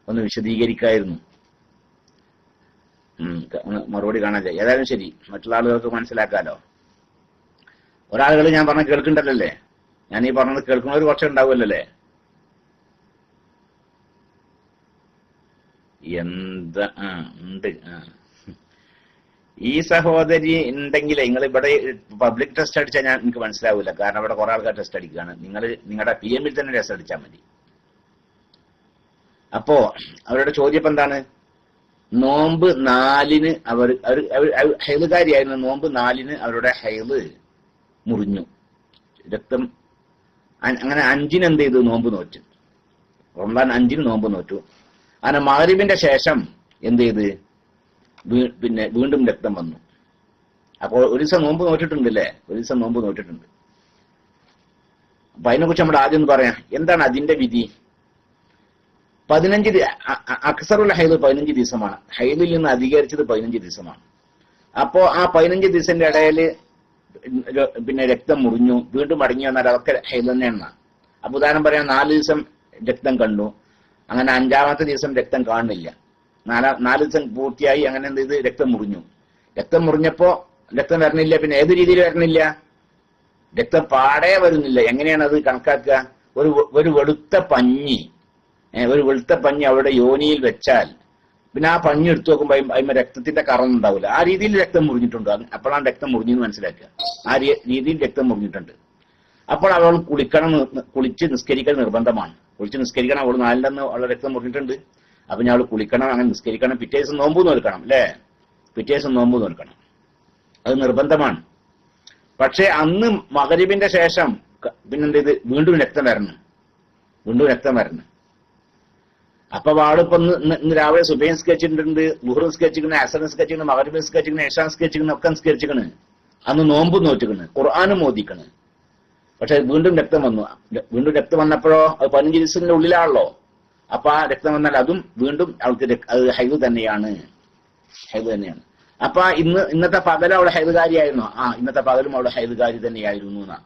ഒന്ന് വിശദീകരിക്കായിരുന്നു. മറുപടി കാണാൻ. ഏതായാലും ശരി, മറ്റുള്ള ആളുകൾക്ക് മനസ്സിലാക്കാലോ. ഒരാളുകൾ ഞാൻ പറഞ്ഞ കേൾക്കണ്ടല്ലേ? ഞാൻ ഈ പറഞ്ഞത് കേൾക്കുന്നവർ കുറച്ച് ഉണ്ടാവുമല്ലേ? എന്താ ഉണ്ട്. ഈ സഹോദരി ഉണ്ടെങ്കിലേ നിങ്ങൾ ഇവിടെ പബ്ലിക് ടെസ്റ്റ് അടിച്ചാൽ എനിക്ക് മനസ്സിലാവില്ല. കാരണം ഇവിടെ കുറെ ആൾക്കാർ ടെസ്റ്റ് അടിക്കുകയാണ്. നിങ്ങളുടെ PM തന്നെ ടെസ്റ്റ് അടിച്ചാൽ മതി. അപ്പോ അവരുടെ ചോദ്യം ഇപ്പൊ എന്താണ്? നോമ്പ് 4-ന് അവർ ഹൈലുകാരിയായിരുന്നു. നോമ്പ് 4-ന് അവരുടെ ഹൈല് മുറിഞ്ഞു, രക്തം. അങ്ങനെ 5-ന് എന്ത് ചെയ്തു? നോമ്പ് നോറ്റു. റമദാൻ 5-ന് നോമ്പ് നോറ്റു. അങ്ങനെ മഗ്‌രിബിന്റെ ശേഷം എന്ത് ചെയ്ത്? പിന്നെ വീണ്ടും രക്തം വന്നു. അപ്പോൾ ഒരു ദിവസം നോമ്പ് നോറ്റിട്ടുണ്ടല്ലേ? ഒരു ദിവസം നോമ്പ് നോറ്റിട്ടുണ്ട്. അപ്പൊ അതിനെക്കുറിച്ച് നമ്മുടെ ആദ്യം ഒന്ന് പറയാം. എന്താണ് അതിന്റെ വിധി? 15 അക്സറുൽ ഹൈദ് 15 ദിവസമാണ്. ഹൈദിൽ നിന്ന് അധികരിച്ചത് 15 ദിവസമാണ്. അപ്പോ ആ 15 ദിവസത്തിന്റെ ഇടയിൽ പിന്നെ രക്തം മുറിഞ്ഞു, വീണ്ടും മടങ്ങി വന്നാൽ അതൊക്കെ ഹൈദ് തന്നെയാണ്. അപ്പൊ ഉദാഹരണം പറയാം, 4 ദിവസം രക്തം കണ്ടു, അങ്ങനെ 5-ാമത്തെ ദിവസം രക്തം കാണുന്നില്ല. 4 ദിവസം പൂർത്തിയായി, അങ്ങനെ എന്ത് ചെയ്ത്? രക്തം മുറിഞ്ഞു. രക്തം മുറിഞ്ഞപ്പോ രക്തം വരണില്ല. പിന്നെ ഏത് രീതിയിൽ വരണില്ല? രക്തം പാടേ വരുന്നില്ല. എങ്ങനെയാണ് അത് കണക്കാക്കുക? ഒരു വെളുത്ത പഞ്ഞി അവിടെ യോനിയിൽ വെച്ചാൽ പിന്നെ ആ പഞ്ഞി എടുത്തു നോക്കുമ്പോൾ അതിന് രക്തത്തിന്റെ കറൊന്നും ഉണ്ടാവില്ല. ആ രീതിയിൽ രക്തം മുറിഞ്ഞിട്ടുണ്ട്. അപ്പോഴാണ് രക്തം മുറിഞ്ഞെന്ന് മനസ്സിലാക്കുക. ആ രീതിയിൽ രക്തം മുറിഞ്ഞിട്ടുണ്ട്. അപ്പോൾ അവൾ കുളിച്ച് നിസ്കരിക്കൽ നിർബന്ധമാണ്. കുളിച്ച് നിസ്കരിക്കണം. അവൾ 4-ന് അവളുടെ രക്തം മുറിഞ്ഞിട്ടുണ്ട്. അപ്പൊ ഞാൻ അവൾ കുളിക്കണം, അങ്ങനെ നിസ്കരിക്കണം. പിറ്റേ ദിവസം നോമ്പ് നോൽക്കണം അല്ലേ? പിറ്റേ ദിവസം നോമ്പ് നോൽക്കണം. അത് നിർബന്ധമാണ്. പക്ഷെ അന്ന് മഗ്‌രിബിന്റെ ശേഷം പിന്നെന്ത് ചെയ്ത്? വീണ്ടും രക്തം വരണം. അപ്പൊ വാളിപ്പോ ഇന്ന് രാവിലെ സുബൈ നിസ്കരിച്ചിട്ടുണ്ട്, ളുഹ്ർ നിസ്കരിച്ചിരിക്കണ്, അസർ നിസ്കരിച്ചിരിക്കണ്, മഗ്‌രിബ് നിസ്കരിച്ചിരിക്കണ്, ഇശാ നിസ്കരിച്ചിരിക്കണ്, ഒക്കെ നിസ്കരിച്ചിരിക്കണ്. അന്ന് നോമ്പ് നോറ്റിക്കണ്, ഖുർആനും ഓതിക്കണ്. പക്ഷെ വീണ്ടും രക്തം വന്നു. വീണ്ടും രക്തം വന്നപ്പോഴോ അത് 15 ദിവസത്തിന്റെ ഉള്ളിലാണല്ലോ. അപ്പൊ ആ രക്തം വന്നാൽ അതും വീണ്ടും അവൾക്ക് അത് ഹൈദ് തന്നെയാണ്. അപ്പൊ ഇന്നത്തെ പകൽ അവളെ ഹൈദുകാരിയായിരുന്നു. ഇന്നത്തെ പകലും അവളെ ഹൈദുകാരി തന്നെയായിരുന്നു എന്നാ.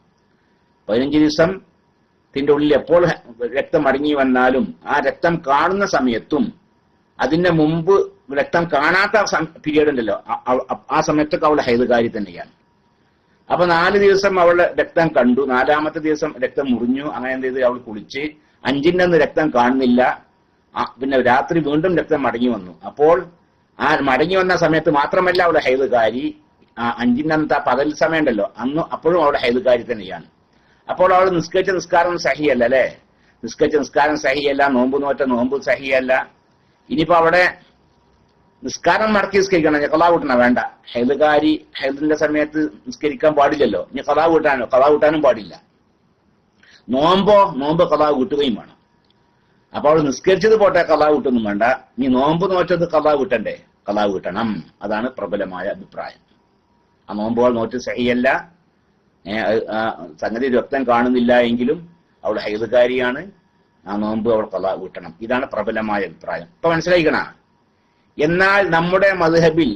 15 ദിവസത്തിന്റെ ഉള്ളിൽ എപ്പോൾ രക്തം മടങ്ങി വന്നാലും ആ രക്തം കാണുന്ന സമയത്തും അതിന്റെ മുമ്പ് രക്തം കാണാത്ത പീരീഡ് ഉണ്ടല്ലോ, ആ സമയത്തൊക്കെ അവളെ ഹൈദുകാരി തന്നെയാണ്. അപ്പൊ 4 ദിവസം അവളുടെ രക്തം കണ്ടു, 4-ാമത്തെ ദിവസം രക്തം മുറിഞ്ഞു. അങ്ങനെ എന്ത് ചെയ്ത്? അവൾ കുളിച്ച് 5-ന്റെ അന്ന് രക്തം കാണുന്നില്ല. പിന്നെ രാത്രി വീണ്ടും രക്തം മടങ്ങി വന്നു. അപ്പോൾ ആ മടങ്ങി വന്ന സമയത്ത് മാത്രമല്ല അവളുടെ ഹൈദുകാരി, 5-ന്റെ അന്നത്തെ ആ പകൽ സമയം ഉണ്ടല്ലോ, അപ്പോഴും അവളുടെ ഹൈദുകാരി തന്നെയാണ്. അപ്പോൾ അവൾ നിസ്കരിച്ച നിസ്കാരം സഹിയല്ല അല്ലെ? നിസ്കരിച്ച നിസ്കാരം സഹിയല്ല, നോമ്പ് നോറ്റ നോമ്പ് സഹിയല്ല. ഇനിയിപ്പോ അവിടെ നിസ്കാരം മടക്കി നിസ്കരിക്കണം, ഖളാ കൂട്ടണ വേണ്ട. ഹൈദുകാരി ഹൈദിന്റെ സമയത്ത് നിസ്കരിക്കാൻ പാടില്ലല്ലോ. ഇനി ഖളാ കൂട്ടാനും പാടില്ല. നോമ്പ് ഖളാ കൂട്ടുകയും വേണം. അപ്പൊ അവൾ നിസ്കരിച്ചത് പോട്ടെ, ഖളാ കൂട്ടൊന്നും വേണ്ട. ഇനി നോമ്പ് നോറ്റത് ഖളാ കൂട്ടണ്ടേ? ഖളാ കൂട്ടണം. അതാണ് പ്രബലമായ അഭിപ്രായം. ആ നോമ്പുകൾ നോറ്റ് സഹിയല്ല. സംഗതി രക്തം കാണുന്നില്ല എങ്കിലും അവൾ ഹൈദുകാരിയാണ്. ആ നോമ്പ് അവൾ ഖളാ കൂട്ടണം. ഇതാണ് പ്രബലമായ അഭിപ്രായം. ഇപ്പൊ മനസ്സിലായിക്കണ? എന്നാൽ നമ്മുടെ മദ്ഹബിൽ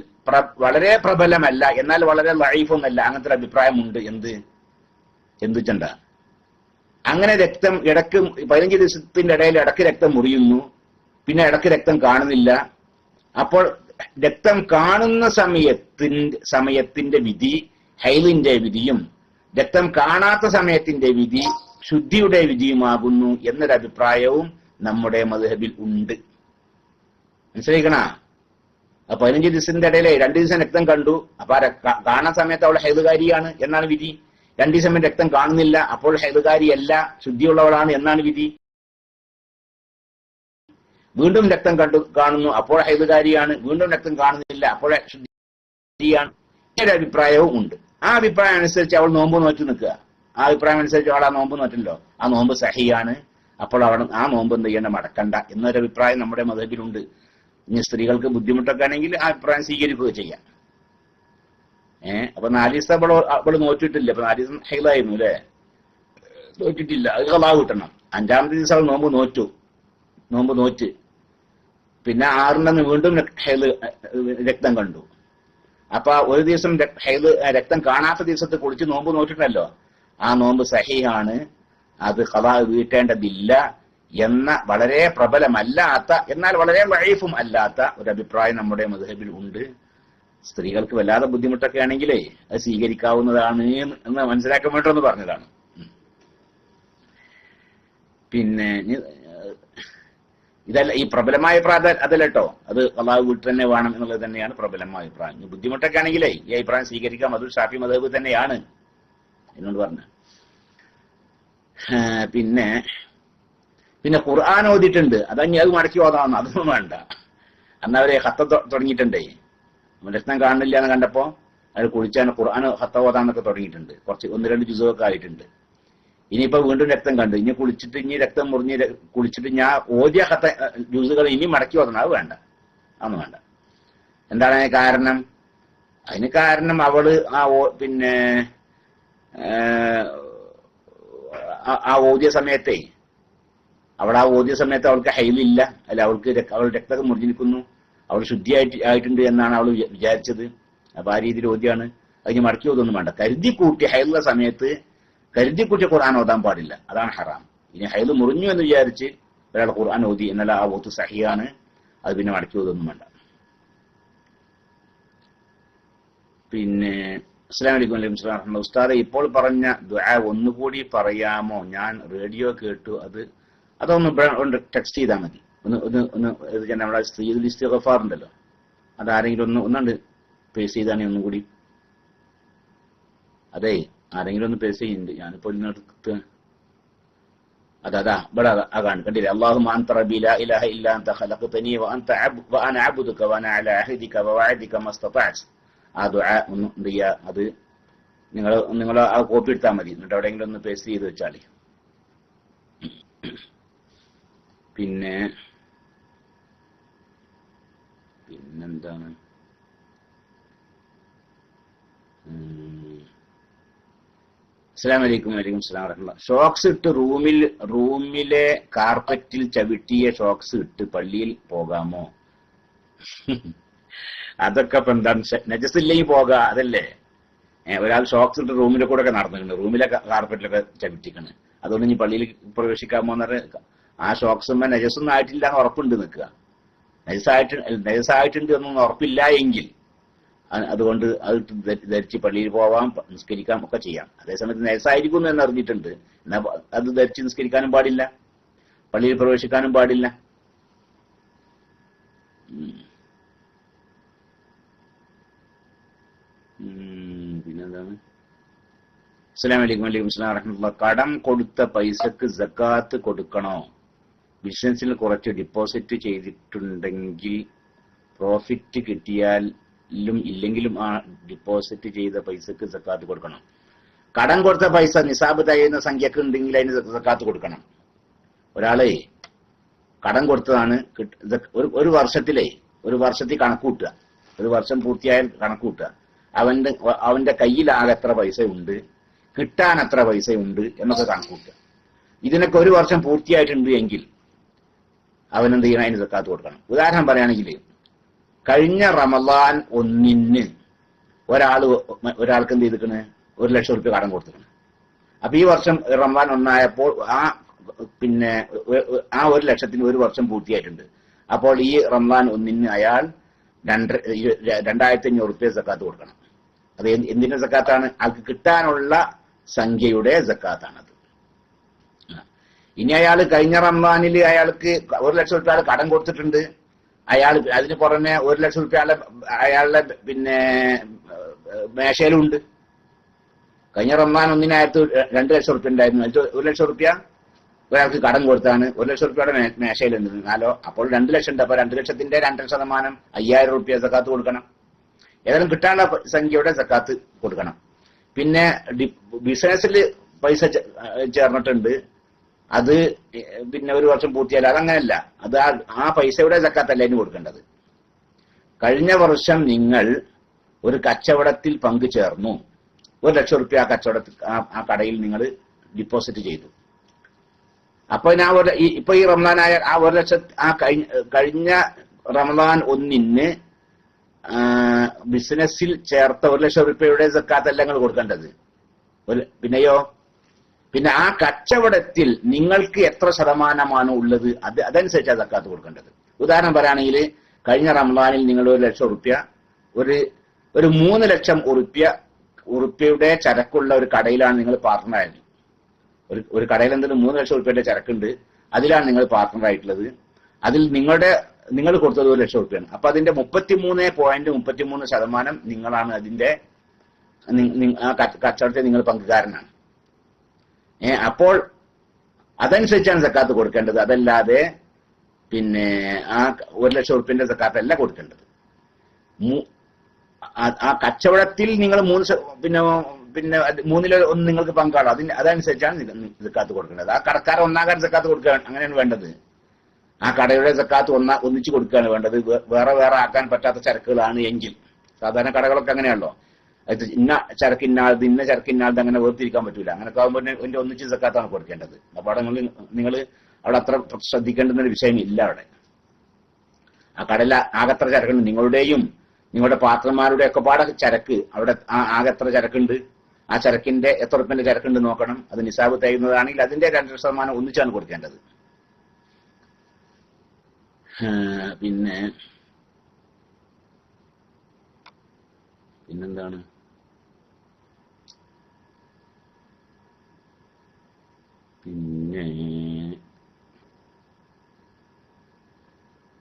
വളരെ പ്രബലമല്ല, എന്നാൽ വളരെ ലഈഫൊന്നല്ല, അങ്ങനത്തെ ഒരു അഭിപ്രായമുണ്ട്. എന്ത് ചണ്ട അങ്ങനെ രക്തം ഇടക്ക് 15 ദിവസത്തിന്റെ ഇടയിൽ ഇടക്ക് രക്തം മുറിയുന്നു, പിന്നെ ഇടക്ക് രക്തം കാണുന്നില്ല. അപ്പോൾ രക്തം കാണുന്ന സമയത്തിന്റെ വിധി ഹൈലിന്റെ വിധിയും രക്തം കാണാത്ത സമയത്തിന്റെ വിധി ശുദ്ധിയുടെ വിധിയുമാകുന്നു എന്നൊരു അഭിപ്രായവും നമ്മുടെ മദ്ഹബിൽ ഉണ്ട്. മനസ്സിലാക്കണ? 15 ദിവസത്തിന്റെ ഇടയിലെ 2 ദിവസം രക്തം കണ്ടു, അപ്പൊ കാണാൻ സമയത്ത് അവൾ ഹൈദുകാരിയാണ് എന്നാണ് വിധി. 2 ദിവസം രക്തം കാണുന്നില്ല, അപ്പോൾ ഹൈദുകാരിയല്ല, ശുദ്ധിയുള്ളവളാണ് എന്നാണ് വിധി. വീണ്ടും രക്തം കാണുന്നു, അപ്പോൾ ഹൈദുകാരിയാണ്. വീണ്ടും രക്തം കാണുന്നില്ല, അപ്പോൾ ശുദ്ധിയാണ്. ഒരു അഭിപ്രായവും ഉണ്ട്. ആ അഭിപ്രായം അനുസരിച്ച് അവൾ നോമ്പ് നോറ്റ് നിൽക്കുക. ആ അഭിപ്രായം അനുസരിച്ച് അവൾ ആ നോമ്പ് നോറ്റല്ലോ, ആ നോമ്പ് സഹിയാണ്. അപ്പോൾ അവിടെ ആ നോമ്പ് എന്ത് ചെയ്യേണ്ട, മടക്കണ്ട എന്നൊരു അഭിപ്രായം നമ്മുടെ മദ്ഹബിലുണ്ട്. ഇനി സ്ത്രീകൾക്ക് ബുദ്ധിമുട്ടൊക്കെ ആണെങ്കിൽ ആ അഭിപ്രായം സ്വീകരിക്കുക ചെയ്യാം. അപ്പൊ 4 ദിവസം അവള് നോറ്റിട്ടില്ല, അപ്പൊ 4 ദിവസം ഹൈലായിരുന്നു അല്ലെ, നോറ്റിട്ടില്ല, അത് ഖളാ കിട്ടണം. 5-ാമത്തെ ദിവസം അവൾ നോമ്പ് നോറ്റ് പിന്നെ 6 വീണ്ടും രക്തം കണ്ടു. അപ്പൊ ഒരു ദിവസം രക്തം കാണാത്ത ദിവസത്തെ കുളിച്ച് നോമ്പ് നോറ്റിട്ടല്ലോ, ആ നോമ്പ് സഹീഹാണ്, അത് ഖളാ വീട്ടേണ്ടതില്ല എന്ന വളരെ പ്രബലമല്ലാത്ത എന്നാൽ വളരെ ലഈഫും അല്ലാത്ത ഒരു അഭിപ്രായം നമ്മുടെ മദ്ഹബിൽ ഉണ്ട്. സ്ത്രീകൾക്ക് വല്ലാതെ ബുദ്ധിമുട്ടൊക്കെ ആണെങ്കിലേ അത് സ്വീകരിക്കാവുന്നതാണ് എന്ന് മനസ്സിലാക്കാൻ വേണ്ടൊന്ന് പറഞ്ഞതാണ്. പിന്നെ ഇതല്ല ഈ പ്രബലമായ അഭിപ്രായം അതല്ല കേട്ടോ, അത് അള്ളാഹു വീട്ടിൽ തന്നെ വേണം എന്നുള്ളത് തന്നെയാണ് പ്രബലമായ അഭിപ്രായം. ബുദ്ധിമുട്ടൊക്കെ ആണെങ്കിലേ ഈ അഭിപ്രായം സ്വീകരിക്കാം, അത് ഷാഫി മദ്ഹബ് തന്നെയാണ് എന്നോട് പറഞ്ഞു. പിന്നെ ഖുർആൻ ഓതിയിട്ടുണ്ട്, അതഞ്ഞി അത് മടക്കി ഓതാവുന്ന അതൊന്നും വേണ്ട. അന്ന് അവരെ ഹത്ത തുടങ്ങിയിട്ടുണ്ടേ, രക്തം കാണുന്നില്ല എന്ന് കണ്ടപ്പോ അത് കുളിച്ചാൽ ഖുർആൻ ഹത്ത ഓതാന്നൊക്കെ തുടങ്ങിയിട്ടുണ്ട്. കുറച്ച് 1-2 ജുസൊക്കെ ആയിട്ടുണ്ട്. ഇനിയിപ്പോ വീണ്ടും രക്തം കണ്ടു, ഇനി കുളിച്ചിട്ട് ഇനി രക്തം മുറിഞ്ഞ് കുളിച്ചിട്ട് ഞാൻ ഓതിയ ഹത്ത ജ്യൂസുകൾ ഇനി മടക്കി ഓതണം, അത് വേണ്ട, അതൊന്നും വേണ്ട. എന്താണ് അതിന് കാരണം? അതിന് കാരണം അവള് ആ ഓതിയ സമയത്തെ അവൾക്ക് ഹൈലില്ല, അല്ല അവൾ രക്തം മുറിഞ്ഞിരിക്കുന്നു, അവൾ ശുദ്ധിയായിട്ടുണ്ട് എന്നാണ് അവൾ വിചാരിച്ചത്. അപ്പൊ ആ രീതിയിൽ ഓതിയാണ്, അതിന് മടക്കി ഓതൊന്നും വേണ്ട. കരുതി കൂട്ടി ഹൈലുള്ള സമയത്ത് കരുതി കൂട്ടി ഖുർആൻ ഓതാൻ പാടില്ല, അതാണ് ഹറാം. ഇനി ഹൈല് മുറിഞ്ഞു എന്ന് വിചാരിച്ച് ഒരാൾ ഖുർആൻ ഓതി എന്നല്ല ആ ഓത്ത് സഹിയാണ്, അത് പിന്നെ മടക്കി ഓതൊന്നും വേണ്ട. പിന്നെ അസ്സലാമു അലൈക്കും വറഹ്മത്തുള്ളാഹി. ഉസ്താദെ, ഇപ്പോൾ പറഞ്ഞ ദുആ ഒന്നുകൂടി പറയാമോ? ഞാൻ റേഡിയോ കേട്ടു, അതൊന്ന് ടെക്സ്റ്റ് ചെയ്താൽ മതി. നമ്മുടെ സ്ത്രീയിൽ ഇസ്തിഗ്ഫാർ ഉണ്ടല്ലോ, അതാരെങ്കിലും ഒന്നുണ്ട് പേസ് ചെയ്താണെങ്കിൽ ഒന്നും കൂടി. അതെ, ആരെങ്കിലും ഒന്ന് പേസ് ചെയ്യുന്നുണ്ട്, ഞാനിപ്പോ ഇതിനടുത്ത് അതാ ഇവിടെ അതാണ് കണ്ടില്ലേ. അല്ലാഹുമ്മ അൻത റബ്ബി ലാ ഇലാഹ ഇല്ലാ അൻത ഖലഖ്തനി വഅന അഅ്ബുദുക വഅന അലാ അഹ്ദിക വവഅദിക മസ്തതഅ്തു. ആ ദുആ ഒന്ന് എന്ത് ചെയ്യുക, അത് നിങ്ങൾ ആ കോപ്പി എടുത്താൽ മതി, എന്നിട്ട് എവിടെയെങ്കിലും ഒന്ന് പേസ്റ്റ് ചെയ്ത് വെച്ചാൽ. പിന്നെന്താണ്, അസ്സലാമു അലൈക്കും വലൈക്കും സ്സലാം വറഹ്മത്തുള്ളാഹി. ഷോക്സ് ഇട്ട് റൂമിലെ കാർപ്പറ്റിൽ ചവിട്ടിയ ഷോക്സ് ഇട്ട് പള്ളിയിൽ പോകാമോ? അതൊക്കെ ഇപ്പൊ എന്താണ്, നജസില്ലെങ്കിൽ പോകാം, അതല്ലേ. ഒരാൾ ഷോക്സ് ഇട്ട് റൂമിലെ കൂടെ ഒക്കെ നടന്നിട്ടുണ്ട്, റൂമിലെ കാർപ്പറ്റിലൊക്കെ ചവിട്ടിക്കണ്, അതുകൊണ്ട് ഇനി പള്ളിയിൽ പ്രവേശിക്കാമോ എന്ന് പറഞ്ഞാൽ ആ ഷോക്സുമ്മ നജസൊന്നും ആയിട്ടില്ല എന്ന് ഉറപ്പുണ്ട് നിൽക്കുക. നജസായിട്ടുണ്ട് എന്നൊന്നും ഉറപ്പില്ല എങ്കിൽ അതുകൊണ്ട് അത് ധരിച്ച് പള്ളിയിൽ പോവാം, നിസ്കരിക്കാം ഒക്കെ ചെയ്യാം. അതേസമയത്ത് നജസായിരിക്കുന്നു എന്ന് അറിഞ്ഞിട്ടുണ്ട്, എന്നാൽ അത് ധരിച്ച് നിസ്കരിക്കാനും പാടില്ല, പള്ളിയിൽ പ്രവേശിക്കാനും പാടില്ല. പിന്നെന്താണ്, അസ്സലാമു അലൈക്കും വലൈക്കും സ്സലാം വറഹ്മത്തുള്ളാഹി. കടം കൊടുത്ത പൈസക്ക് സക്കാത്ത് കൊടുക്കണോ? ബിസിനസ്സിൽ കുറച്ച് ഡിപ്പോസിറ്റ് ചെയ്തിട്ടുണ്ടെങ്കിൽ പ്രോഫിറ്റ് കിട്ടിയാലും ഇല്ലെങ്കിലും ആ ഡിപ്പോസിറ്റ് ചെയ്ത പൈസക്ക് സക്കാത്ത് കൊടുക്കണം. കടം കൊടുത്ത പൈസ നിസാബ് തയ്യുന്ന സംഖ്യക്ക് ഉണ്ടെങ്കിൽ അതിന് സക്കാത്ത് കൊടുക്കണം. ഒരാളെ കടം കൊടുത്തതാണ്, ഒരു വർഷത്തിൽ കണക്കൂട്ടുക, ഒരു വർഷം പൂർത്തിയായാൽ കണക്കൂട്ടുക, അവന്റെ കയ്യിൽ ആകെ എത്ര പൈസ ഉണ്ട്, കിട്ടാൻ എത്ര പൈസ ഉണ്ട് എന്നൊക്കെ കണക്കൂട്ടുക. ഇതിനൊക്കെ ഒരു വർഷം പൂർത്തിയായിട്ടുണ്ട് എങ്കിൽ അവനെന്ത് ചെയ്യണം, അതിന് സക്കാത്ത് കൊടുക്കണം. ഉദാഹരണം പറയുകയാണെങ്കിൽ കഴിഞ്ഞ റമദാൻ 1 ഒരാൾക്ക് എന്ത് ചെയ്തിക്കണ്, 1,00,000 രൂപ കടം കൊടുത്തിട്ടുണ്ട്. അപ്പൊ ഈ വർഷം റമദാൻ 1 പിന്നെ ആ 1,00,000 ഒരു വർഷം പൂർത്തിയായിട്ടുണ്ട്. അപ്പോൾ ഈ റമദാൻ 1 അയാൾ 2,500 രൂപ സക്കാത്ത് കൊടുക്കണം. അത് എന്തിന്റെ സക്കാത്താണ്? ആൾക്ക് കിട്ടാനുള്ള സംഖ്യയുടെ സക്കാത്താണത്. ഇനി അയാൾ കഴിഞ്ഞ റമദാനിൽ അയാൾക്ക് 1,00,000 രൂപ കടം കൊടുത്തിട്ടുണ്ട്. അയാൾ അതിന് പുറമെ 1,00,000 രൂപ അയാളുടെ പിന്നെ മേശയിലുണ്ട്. കഴിഞ്ഞ റമദാൻ 1 അയാൾക്ക് 2,00,000 രൂപ ഉണ്ടായിരുന്നു. അതിൽ 1,00,000 രൂപ ഒരാൾക്ക് കടം കൊടുത്താണ്. 1,00,000 രൂപയുടെ മേശയിലുണ്ട്. അപ്പോൾ 2,00,000 ഉണ്ട്. അപ്പൊ 2,00,000ന്റെ 2% 5,000 രൂപ സക്കാത്ത് കൊടുക്കണം. ഏതായാലും കിട്ടാനുള്ള സംഖ്യയുടെ സക്കാത്ത് കൊടുക്കണം. പിന്നെ ബിസിനസ്സിൽ പൈസ ചേർന്നിട്ടുണ്ട്, അത് പിന്നെ ഒരു വർഷം പൂർത്തിയാൽ അതങ്ങനെയല്ല. അത് ആ പൈസയുടെ സക്കാത്തല്ല അതിന് കൊടുക്കേണ്ടത്. കഴിഞ്ഞ വർഷം നിങ്ങൾ ഒരു കച്ചവടത്തിൽ പങ്കു ചേർന്നു, 1,00,000 രൂപ ആ കച്ചവടത്തിൽ ആ കടയിൽ നിങ്ങൾ ഡിപ്പോസിറ്റ് ചെയ്തു. അപ്പൊ ഇപ്പൊ ഈ റമദാനായ ആ 1,00,000 കഴിഞ്ഞ റമദാൻ 1 ബിസിനസ്സിൽ ചേർത്ത 1,00,000 രൂപയുടെ സക്കാത്തല്ല നിങ്ങൾ കൊടുക്കേണ്ടത്. പിന്നെയോ, പിന്നെ ആ കച്ചവടത്തിൽ നിങ്ങൾക്ക് എത്ര ശതമാനമാണ് ഉള്ളത് അതനുസരിച്ചാണ് സക്കാത്ത് കൊടുക്കേണ്ടത്. ഉദാഹരണം പറയുകയാണെങ്കിൽ കഴിഞ്ഞ റമദാനിൽ നിങ്ങൾ 1,00,000 രൂപ ഒരു 3,00,000 ഉറുപ്പ്യയുടെ ചരക്കുള്ള ഒരു കടയിലാണ് നിങ്ങൾ പാർട്ട്ണറായത്. ഒരു കടയിൽ എന്തെങ്കിലും 3,00,000 രൂപയുടെ ചരക്കുണ്ട്, അതിലാണ് നിങ്ങൾ പാർട്ട്ണർ ആയിട്ടുള്ളത്. അതിൽ നിങ്ങൾ കൊടുത്തത് 1,00,000 രൂപയാണ്. അപ്പൊ അതിന്റെ 33.33% നിങ്ങളാണ് അതിന്റെ ആ കച്ചവടത്തെ നിങ്ങൾ പങ്കുകാരനാണ്. അപ്പോൾ അതനുസരിച്ചാണ് സക്കാത്ത് കൊടുക്കേണ്ടത്. അതല്ലാതെ പിന്നെ ആ 1,00,000 രൂപയുടെ സക്കാത്തല്ല കൊടുക്കേണ്ടത്. ആ കച്ചവടത്തിൽ നിങ്ങൾ 3/1 നിങ്ങൾക്ക് പങ്കാളോ അതനുസരിച്ചാണ് സക്കാത്ത് കൊടുക്കേണ്ടത്. ആ കടക്കാരൻ ഒന്നാകാൻ സക്കാത്ത് കൊടുക്കുകയാണ്, അങ്ങനെയാണ് വേണ്ടത്. ആ കടയുടെ സക്കാത്ത് ഒന്നിച്ച് കൊടുക്കുകയാണ് വേണ്ടത്. വേറെ വേറെ ആക്കാൻ പറ്റാത്ത ചരക്കുകളാണ് എങ്കിൽ, സാധാരണ കടകളൊക്കെ അങ്ങനെയാണല്ലോ, ഇന്ന ചരക്ക് ഇന്നാളത് ഇന്ന ചരക്ക് ഇന്നാളത് അങ്ങനെ വേർതിരിക്കാൻ പറ്റൂല. അങ്ങനെയൊക്കെ ആകുമ്പോൾ എന്റെ ഒന്നിച്ച് സക്കാത്താണ് കൊടുക്കേണ്ടത്. അപ്പോൾ നിങ്ങൾ അവിടെ അത്ര ശ്രദ്ധിക്കേണ്ടുന്ന ഒരു വിഷയം ഇല്ല. അവിടെ ആ കടയിൽ ആകെത്ര ചരക്കുണ്ട്, നിങ്ങളുടെയും നിങ്ങളുടെ പാർട്ട്ണർമാരുടെ ഒക്കെ പാടെ ചരക്ക് അവിടെ ആകെത്ര ചരക്കുണ്ട്, ആ ചരക്കിന്റെ എത്ര ഉറുപ്പിന്റെ ചരക്കുണ്ട് നോക്കണം. അത് നിസാബ് തയ്യുന്നതാണെങ്കിൽ അതിന്റെ 2% ഒന്നിച്ചാണ് കൊടുക്കേണ്ടത്. പിന്നെന്താണ്, പിന്നെ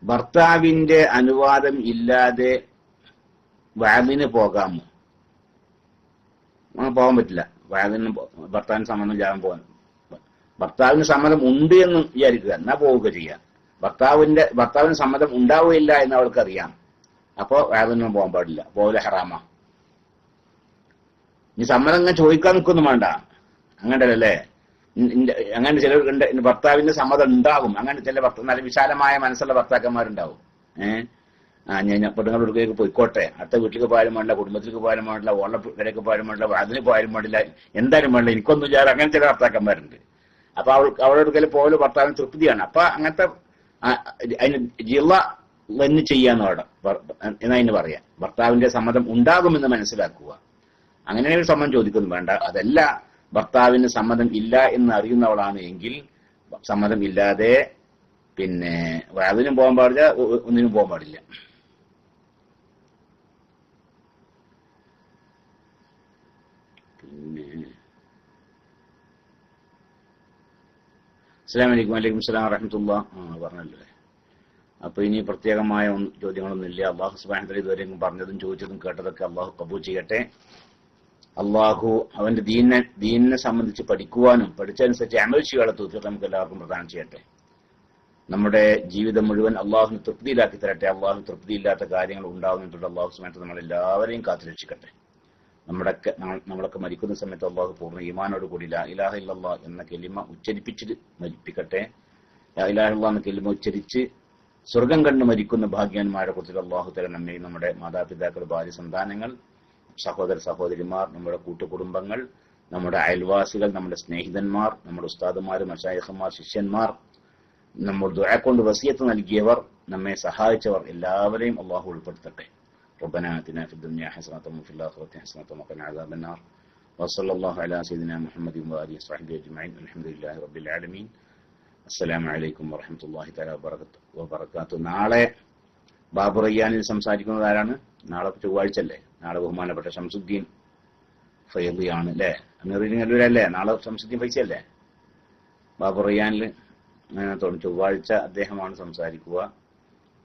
ഭർത്താവിന്റെ അനുവാദം ഇല്ലാതെ വഅദിന് പോകാമോ? പോകാൻ പറ്റില്ല. വഅദിന് ഭർത്താവിന് സമ്മതം ഇല്ലാതെ പോകാൻ. ഭർത്താവിന് സമ്മതം ഉണ്ട് എന്ന് വിചാരിക്കുക, എന്നാ പോവുക ചെയ്യാം. ഭർത്താവിന് സമ്മതം ഉണ്ടാവുകയില്ല എന്ന് അവൾക്കറിയാം. അപ്പോ വഅദിനൊന്നും പോകാൻ പാടില്ല, പോകല ഹറാമാ. ഇനി സമ്മതം അങ്ങനെ ചോദിക്കാൻ നിൽക്കൊന്നും വേണ്ട. അങ്ങനെയല്ലേ, അങ്ങനെ ചിലർ ഭർത്താവിന്റെ സമ്മതം ഉണ്ടാകും. അങ്ങനെ ചില നല്ല വിശാലമായ മനസ്സുള്ള ഭർത്താക്കന്മാരുണ്ടാവും. ഞാൻ പെണ്ണുങ്ങളുടെ പോയിക്കോട്ടെ, അടുത്ത വീട്ടിലേക്ക് പോയാലും വേണ്ടില്ല, കുടുംബത്തിലേക്ക് പോയാലും വേണ്ടില്ല, ഓള കരയ്ക്ക് പോയാലും വേണ്ടില്ല, അതിന് പോയാലും വേണ്ടില്ല, എന്തായാലും വേണ്ടില്ല, എനിക്കൊന്നും ചെയ്യാറ്. അങ്ങനെ ചില ഭർത്താക്കന്മാരുണ്ട്. അപ്പൊ അവരുടെ പോലെ ഭർത്താവിന് തൃപ്തിയാണ്. അപ്പൊ അങ്ങനത്തെ അതിന് ജിള്ള എന്ന് ചെയ്യാന്ന് എന്നതിന് പറയാം. ഭർത്താവിന്റെ സമ്മതം ഉണ്ടാകുമെന്ന് മനസ്സിലാക്കുക. അങ്ങനെ ഒരു സമ്മതം ചോദിക്കൊന്നും വേണ്ട. അതല്ല, ഭർത്താവിന് സമ്മതം ഇല്ല എന്ന് അറിയുന്നവളാണ് എങ്കിൽ സമ്മതം ഇല്ലാതെ പിന്നെ അതിനും പോകാൻ പാടില്ല, ഒന്നിനും പോകാൻ പാടില്ല. പിന്നെ അസ്സലാമു അലൈക്കും. വലൈക്കും സലാം വറഹ്മത്തുള്ളാഹി. പറഞ്ഞല്ലോ. അപ്പൊ ഇനി പ്രത്യേകമായ ചോദ്യങ്ങളൊന്നുമില്ല. അള്ളാഹു സുബ്ഹാനഹു വ തആല ഇതുവരെയും പറഞ്ഞതും ചോദിച്ചതും കേട്ടതൊക്കെ അള്ളാഹു കബൂൽ ചെയ്യട്ടെ. അള്ളാഹു അവന്റെ ദീനിനെ സംബന്ധിച്ച് പഠിക്കുവാനും പഠിച്ചതനുസരിച്ച് അമൽ ചെയ്യാനുള്ള തൗഫീഖ് നമുക്ക് എല്ലാവർക്കും പ്രദാനം ചെയ്യട്ടെ. നമ്മുടെ ജീവിതം മുഴുവൻ അള്ളാഹുവിന് തൃപ്തിയിലാക്കി തരട്ടെ. അള്ളാഹു തൃപ്തിയില്ലാത്ത കാര്യങ്ങൾ ഉണ്ടാകുന്നിട്ടുണ്ട്. അള്ളാഹു സുബ്ഹാനഹു വ തആല നമ്മളെല്ലാവരെയും കാത്തുരക്ഷിക്കട്ടെ. നമ്മളൊക്കെ മരിക്കുന്ന സമയത്ത് അള്ളാഹു പൂർണ്ണ ഈമാനോട് കൂടി ലാ ഇലാഹ ഇല്ലല്ലാഹ് എന്ന കലിമ ഉച്ചരിപ്പിച്ച് മരിപ്പിക്കട്ടെ. ലാ ഇലാഹ ഇല്ലല്ലാഹ് എന്ന കലിമ ഉച്ചരിച്ച് സ്വർഗം കണ്ട് മരിക്കുന്ന ഭാഗ്യവാന്മാരെ കുറിച്ച് അള്ളാഹു തആല നമ്മെ, നമ്മുടെ മാതാപിതാക്കൾ, ഭാര്യ, സന്താനങ്ങൾ, സഹോദര സഹോദരിമാർ, നമ്മുടെ കൂട്ടുകുടുംബങ്ങൾ, നമ്മുടെ അയൽവാസികൾ, നമ്മുടെ സ്നേഹിതന്മാർ, നമ്മുടെ ഉസ്താദുമാർ, മശായിഖന്മാർ, ശിഷ്യന്മാർ, നമ്മൾ ദുആ കൊണ്ട് വസിയത്ത് നൽകിയവർ നമ്മെ സഹായിച്ചവർ എല്ലാവരെയും അള്ളാഹു ഉൾപ്പെടുത്തട്ടെ. ربنا آتنا في الدنيا حسنة وفي الآخرة حسنة وقنا عذاب النار وصلى الله على سيدنا محمد وآله وصحبه أجمعين الحمد لله رب العالمين. അസ്സലാമു അലൈക്കും വറഹ്മത്തുള്ളാഹി തആല വബറകാതുഹു. നാളെ ബാബു റയ്യാനിൽ സംസാരിക്കുന്നത് ആരാണ്? നാളെ ചൊവ്വാഴ്ച അല്ലേ? നാളെ ബഹുമാനപ്പെട്ട ഷംസുദ്ദീൻ ഫൈദിയാണ് അല്ലേ? അല്ലേ? നാളെ ഷംസുദ്ദീൻ ഫൈസി അല്ലേ? ബാബു റയ്യാനിൽ ചൊവ്വാഴ്ച അദ്ദേഹമാണ് സംസാരിക്കുക.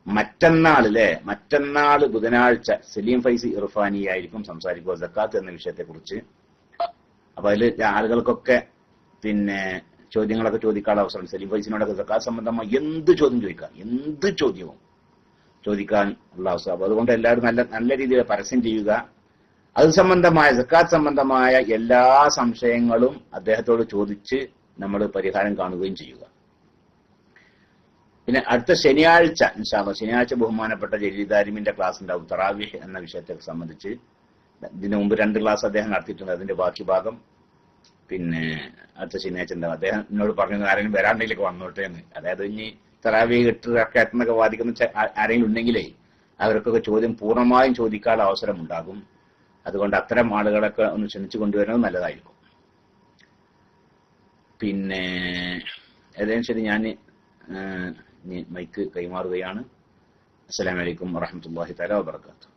മറ്റന്നാള് ബുധനാഴ്ച സലീം ഫൈസി ഇർഫാനി ആയിരിക്കും സംസാരിക്കുക സക്കാത്ത് എന്ന വിഷയത്തെ കുറിച്ച്. അപ്പൊ അതിൽ ആളുകൾക്കൊക്കെ ചോദ്യങ്ങളൊക്കെ ചോദിക്കാനുള്ള അവസരം. സലീം ഫൈസിനോടൊക്കെ സക്കാത്ത് സംബന്ധമായി എന്ത് ചോദ്യവും ചോദിക്കാൻ ഉള്ള അവസരം. അപ്പൊ അതുകൊണ്ട് എല്ലാവരും നല്ല രീതിയിൽ പരസ്യം ചെയ്യുക. അത് സംബന്ധമായ സക്കാത്ത് സംബന്ധമായ എല്ലാ സംശയങ്ങളും അദ്ദേഹത്തോട് ചോദിച്ച് നമ്മൾ പരിഹാരം കാണുകയും ചെയ്യുക. പിന്നെ അടുത്ത ശനിയാഴ്ച ഇൻഷാ അല്ലാഹ് ശനിയാഴ്ച ബഹുമാനപ്പെട്ട ജലീദാരിമിന്റെ ക്ലാസ് ഉണ്ടാവും തറാവീഹ് എന്ന വിഷയത്തെ സംബന്ധിച്ച്. ഇതിനു മുമ്പ് 2 ക്ലാസ് അദ്ദേഹം നടത്തിയിട്ടുണ്ട്. അതിന്റെ ബാക്കി ഭാഗം അടുത്ത ശനിയാഴ്ച ഉണ്ടാവും. അദ്ദേഹം എന്നോട് പറഞ്ഞു ആരെങ്കിലും വരാണ്ടെങ്കിലൊക്കെ വന്നോട്ടെ എന്ന്. അതായത് ഇനി തറാവീഹ് 8 റക്അത്ത് വാദിക്കുന്ന ആരെങ്കിലും ഉണ്ടെങ്കിലേ അവർക്കൊക്കെ ചോദ്യം പൂർണ്ണമായും ചോദിക്കാനുള്ള അവസരം ഉണ്ടാകും. അതുകൊണ്ട് അത്തരം ആളുകളൊക്കെ ഒന്ന് ക്ഷണിച്ചു കൊണ്ടുവരുന്നത് നല്ലതായിരിക്കും. ഏതായാലും ശരി, ഞാൻ മൈക്ക് കൈമാറുകയാണ്. അസ്സലാമു അലൈക്കും വറഹ്മത്തുള്ളാഹി തആല വബറകാതുഹു.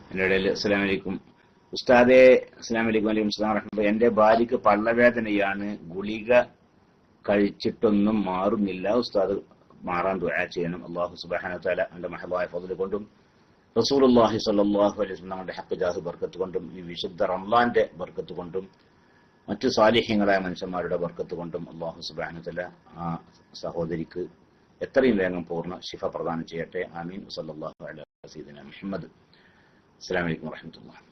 എൻ്റെ ഇടയിൽ അസ്സലാമു അലൈക്കും ഉസ്താദേ. അസ്സലാമു അലൈക്കും. വലൈക്കും അസ്സലാം വറഹ്മത്തുള്ളാഹി. എൻ്റെ ഭാര്യക്ക് പള്ളവേദനയാണ്, ഗുളിക കഴിച്ചിട്ടൊന്നും മാറുന്നില്ല. ഉസ്താദ് മാറാൻ ദുആ ചെയ്യണം. അല്ലാഹു സുബ്ഹാനഹു വ തആല അവന്റെ മഹബായ ഫضل കൊണ്ടും റസൂലുള്ളാഹി സ്വല്ലല്ലാഹു അലൈഹി വസല്ലം തങ്ങളുടെ ഹഖ് ജാഹ് ബർക്കത്ത് കൊണ്ടും ഈ വിശുദ്ധ റമളാന്റെ ബർക്കത്ത് കൊണ്ടും മറ്റു സാലിഹ്യങ്ങളായ മനുഷ്യന്മാരുടെ ബർക്കത്ത് കൊണ്ടും അല്ലാഹു സുബ്ഹാനഹു വ തആല ആ സഹോദരിക്ക് എത്രയും വേഗം പൂർണ്ണ ശിഫ പ്രദാനം ചെയ്യട്ടെ. ആമീൻ. സല്ലല്ലാഹു അലൈഹി വസല്ലം മുഹമ്മദ്. അസ്സലാമു അലൈക്കും വറഹ്മത്തുള്ളാഹി.